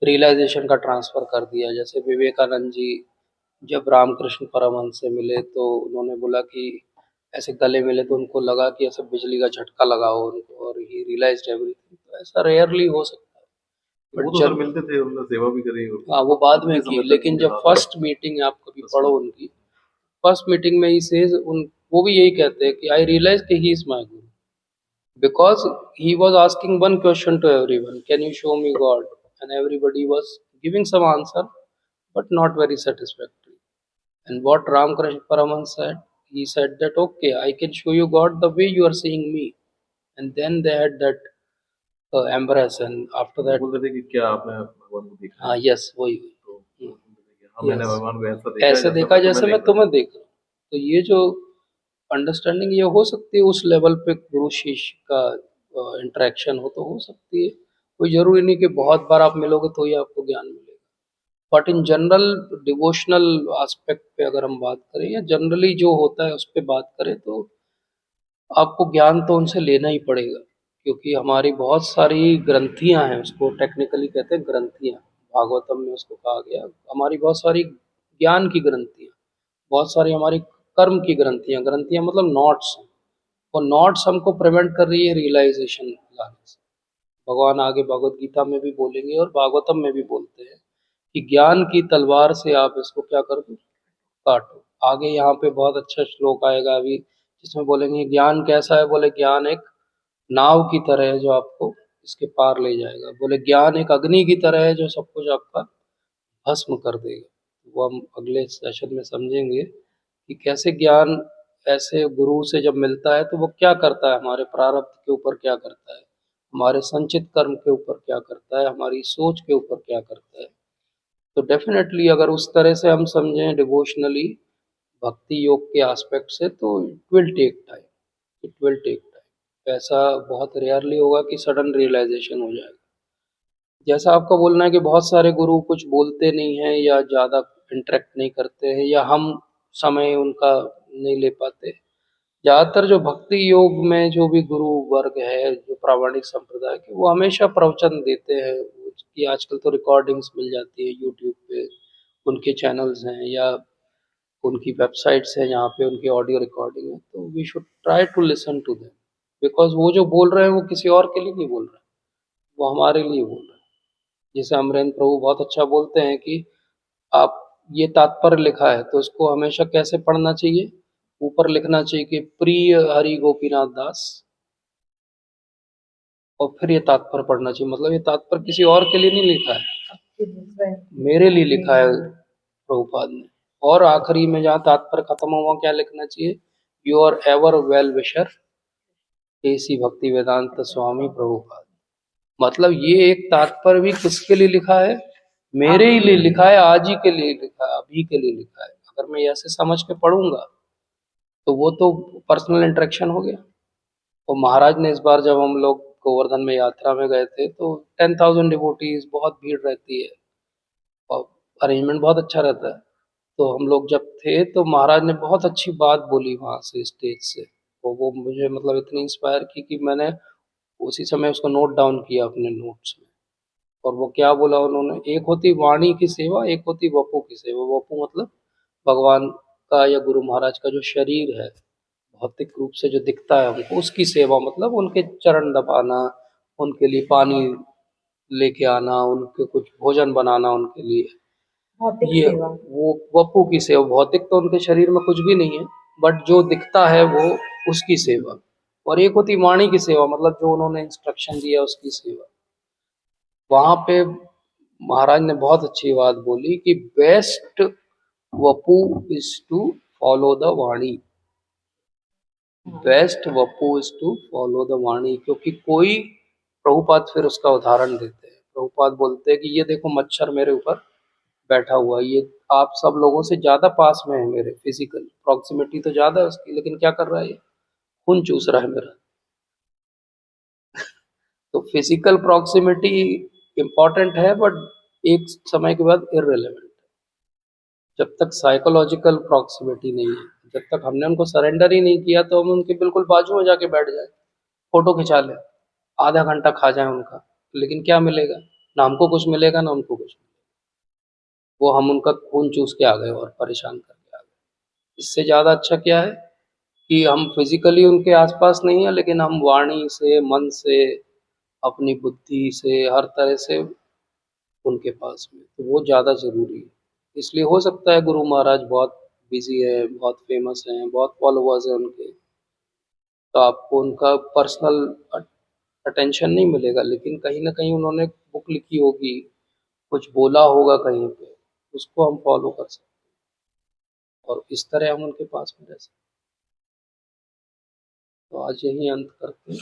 रियलाइजेशन का ट्रांसफ़र कर दिया। जैसे विवेकानंद जी जब रामकृष्ण परमहंस से मिले तो उन्होंने बोला कि ऐसे गले मिले तो उनको लगा कि ऐसे बिजली का झटका लगा हो उनको, और ही रियलाइज्ड एवरीथिंग। तो ऐसा रेयरली हो सकता है। वो बट तो सर जब मिलते थे, उन्होंने सेवा भी करी और हाँ, वो बाद में लंबे की, समय तक लेकिन उनके जब साथ रहे। फर्स्ट मीटिंग आप कभी बस पढ़ो उनकी, फर्स्ट मीटिंग में ही सेज उन वो भी यही कहते हैं कि आई रियलाइज कि he is my Guru, because he was asking one question to everyone, can you show me God? And everybody was giving some answer, but not very satisfactory. And what Ramakrishna Paraman said, he said that okay, I can show you God the way you are seeing me. And then they had that embrace, and after वो that, बोल रहे थे कि क्या आपने भगवान को देखा है? yes, वही, तो बोल रहे थे कि हाँ, मैंने यस, भगवान को ऐसा देखा है ऐसे जैसा देखा मैं तुम्हें जैसे मैं देख रहा हूँ। तुम्हें देख रहा हूँ। तो ये जो अंडरस्टैंडिंग ये हो सकती है उस लेवल पे गुरु शिष्य का इंटरेक्शन हो तो हो सकती है। कोई जरूरी नहीं कि बहुत बार आप मिलोगे तो ही आपको ज्ञान मिलेगा। But in general devotional aspect पे अगर हम बात करें या जनरली जो होता है उस पे बात करें तो आपको ज्ञान तो उनसे लेना ही पड़ेगा, क्योंकि हमारी बहुत सारी ग्रंथियां हैं, उसको टेक्निकली कहते हैं ग्रंथियां, भागवतम में उसको कहा गया। हमारी बहुत सारी ज्ञान की ग्रंथियां, बहुत सारी हमारी कर्म की ग्रंथियां, ग्रंथियां मतलब नॉट्स, वो नॉट्स हमको प्रिवेंट कर रही है रियलाइजेशन लाने से। भगवान आगे भगवत गीता में भी बोलेंगे और भागवतम में भी बोलते हैं कि ज्ञान की तलवार से आप इसको क्या कर दो, काटो। आगे यहाँ पे बहुत अच्छा श्लोक आएगा अभी जिसमें बोलेंगे ज्ञान कैसा है, बोले ज्ञान एक नाव की तरह है जो आपको इसके पार ले जाएगा। बोले ज्ञान एक अग्नि की तरह है जो सब कुछ आपका भस्म कर देगा। वो हम अगले सेशन में समझेंगे कि कैसे ज्ञान ऐसे गुरु से जब मिलता है तो वो क्या करता है, हमारे प्रारब्ध के ऊपर क्या करता है, हमारे संचित कर्म के ऊपर क्या करता है, हमारी सोच के ऊपर क्या करता है। तो डेफिनेटली अगर उस तरह से हम समझें डिवोशनली भक्ति योग के एस्पेक्ट से तो it will take time, it will take time. ऐसा बहुत रेयरली होगा कि सडन रियलाइजेशन हो जाएगा। जैसा आपका बोलना है कि बहुत सारे गुरु कुछ बोलते नहीं हैं या ज़्यादा इंटरेक्ट नहीं करते हैं या हम समय उनका नहीं ले पाते। ज़्यादातर जो भक्ति योग में जो भी गुरु वर्ग है जो प्रामाणिक संप्रदाय के, वो हमेशा प्रवचन देते हैं। उसकी आजकल तो रिकॉर्डिंग्स मिल जाती है यूट्यूब पे, उनके चैनल्स हैं या उनकी वेबसाइट्स हैं जहाँ पे उनकी ऑडियो रिकॉर्डिंग है। तो we should try to listen to them, because वो जो बोल रहे हैं वो किसी और के लिए नहीं बोल रहे हैं, वो हमारे लिए बोल रहे हैं। जैसे अमरेंद्र प्रभु बहुत अच्छा बोलते हैं कि आप ये तात्पर्य लिखा है तो इसको हमेशा कैसे पढ़ना चाहिए, ऊपर लिखना चाहिए कि प्रिय हरि गोपीनाथ दास, और फिर ये तात्पर्य पढ़ना चाहिए। मतलब ये तात्पर्य किसी और के लिए नहीं लिखा है, मेरे लिए लिखा है प्रभुपाद ने। और आखिरी में जहाँ तात्पर्य खत्म हुआ क्या लिखना चाहिए, your ever well wisher AC भक्ति वेदांत स्वामी प्रभुपाद। मतलब ये एक तात्पर्य भी किसके लिए लिखा है, मेरे ही लिए लिखा है, आज ही के लिए लिखा है, अभी के लिए लिखा है। अगर मैं ऐसे समझ के पढ़ूंगा तो वो तो पर्सनल इंटरेक्शन हो गया। तो महाराज ने इस बार जब हम लोग गोवर्धन में यात्रा में गए थे तो 10,000 डिवोटीज, बहुत भीड़ रहती है और अरेंजमेंट बहुत अच्छा रहता है। तो हम लोग जब थे तो महाराज ने बहुत अच्छी बात बोली वहाँ से स्टेज से, तो वो मुझे मतलब इतनी इंस्पायर की कि मैंने उसी समय उसको नोट डाउन किया अपने नोट्स में। और वो क्या बोला उन्होंने, एक होती वाणी की सेवा, एक होती वपु की सेवा। वपु मतलब भगवान का या गुरु महाराज का जो शरीर है भौतिक रूप से जो दिखता है हमको, उसकी सेवा मतलब उनके चरण दबाना, उनके लिए पानी लेके आना, उनके कुछ भोजन बनाना उनके लिए, भौतिक ये सेवा। वो वपु की सेवा। भौतिक तो उनके शरीर में कुछ भी नहीं है, बट जो दिखता है वो उसकी सेवा। और एक होती वाणी की सेवा, मतलब जो उन्होंने इंस्ट्रक्शन दिया उसकी सेवा। वहां पे महाराज ने बहुत अच्छी बात बोली कि best vapu is to follow the vani, best vapu is to follow the vani. क्योंकि कोई, प्रभुपाद फिर उसका उदाहरण देते हैं। प्रभुपाद बोलते हैं कि ये देखो मच्छर मेरे ऊपर बैठा हुआ है, ये आप सब लोगों से ज्यादा पास में है, मेरे फिजिकल प्रॉक्सिमिटी तो ज्यादा है उसकी, लेकिन क्या कर रहा है, ये खून चूस रहा है मेरा। तो फिजिकल प्रॉक्सिमिटी इम्पॉर्टेंट है, बट एक समय के बाद इररिलेवेंट है। जब तक साइकोलॉजिकल प्रॉक्सिमिटी नहीं है, जब तक हमने उनको सरेंडर ही नहीं किया तो हम उनके बिल्कुल बाजू में जाके बैठ जाए, फोटो खिंचा लें, आधा घंटा खा जाएं उनका, लेकिन क्या मिलेगा? ना हमको कुछ मिलेगा ना उनको कुछ। वो हम उनका खून चूस के आ गए और परेशान करके आ गए। इससे ज़्यादा अच्छा क्या है कि हम फिजिकली उनके आसपास नहीं है, लेकिन हम वाणी से, मन से, अपनी बुद्धि से, हर तरह से उनके पास में, तो वो ज़्यादा ज़रूरी है। इसलिए हो सकता है गुरु महाराज बहुत बिजी है, बहुत फेमस हैं, बहुत फॉलोअर्स हैं उनके, तो आपको उनका पर्सनल अटेंशन नहीं मिलेगा, लेकिन कहीं ना कहीं उन्होंने बुक लिखी होगी, कुछ बोला होगा कहीं पे, उसको हम फॉलो कर सकते हैं और इस तरह हम उनके पास में रह सकते हैं। तो आज यही अंत करते हैं।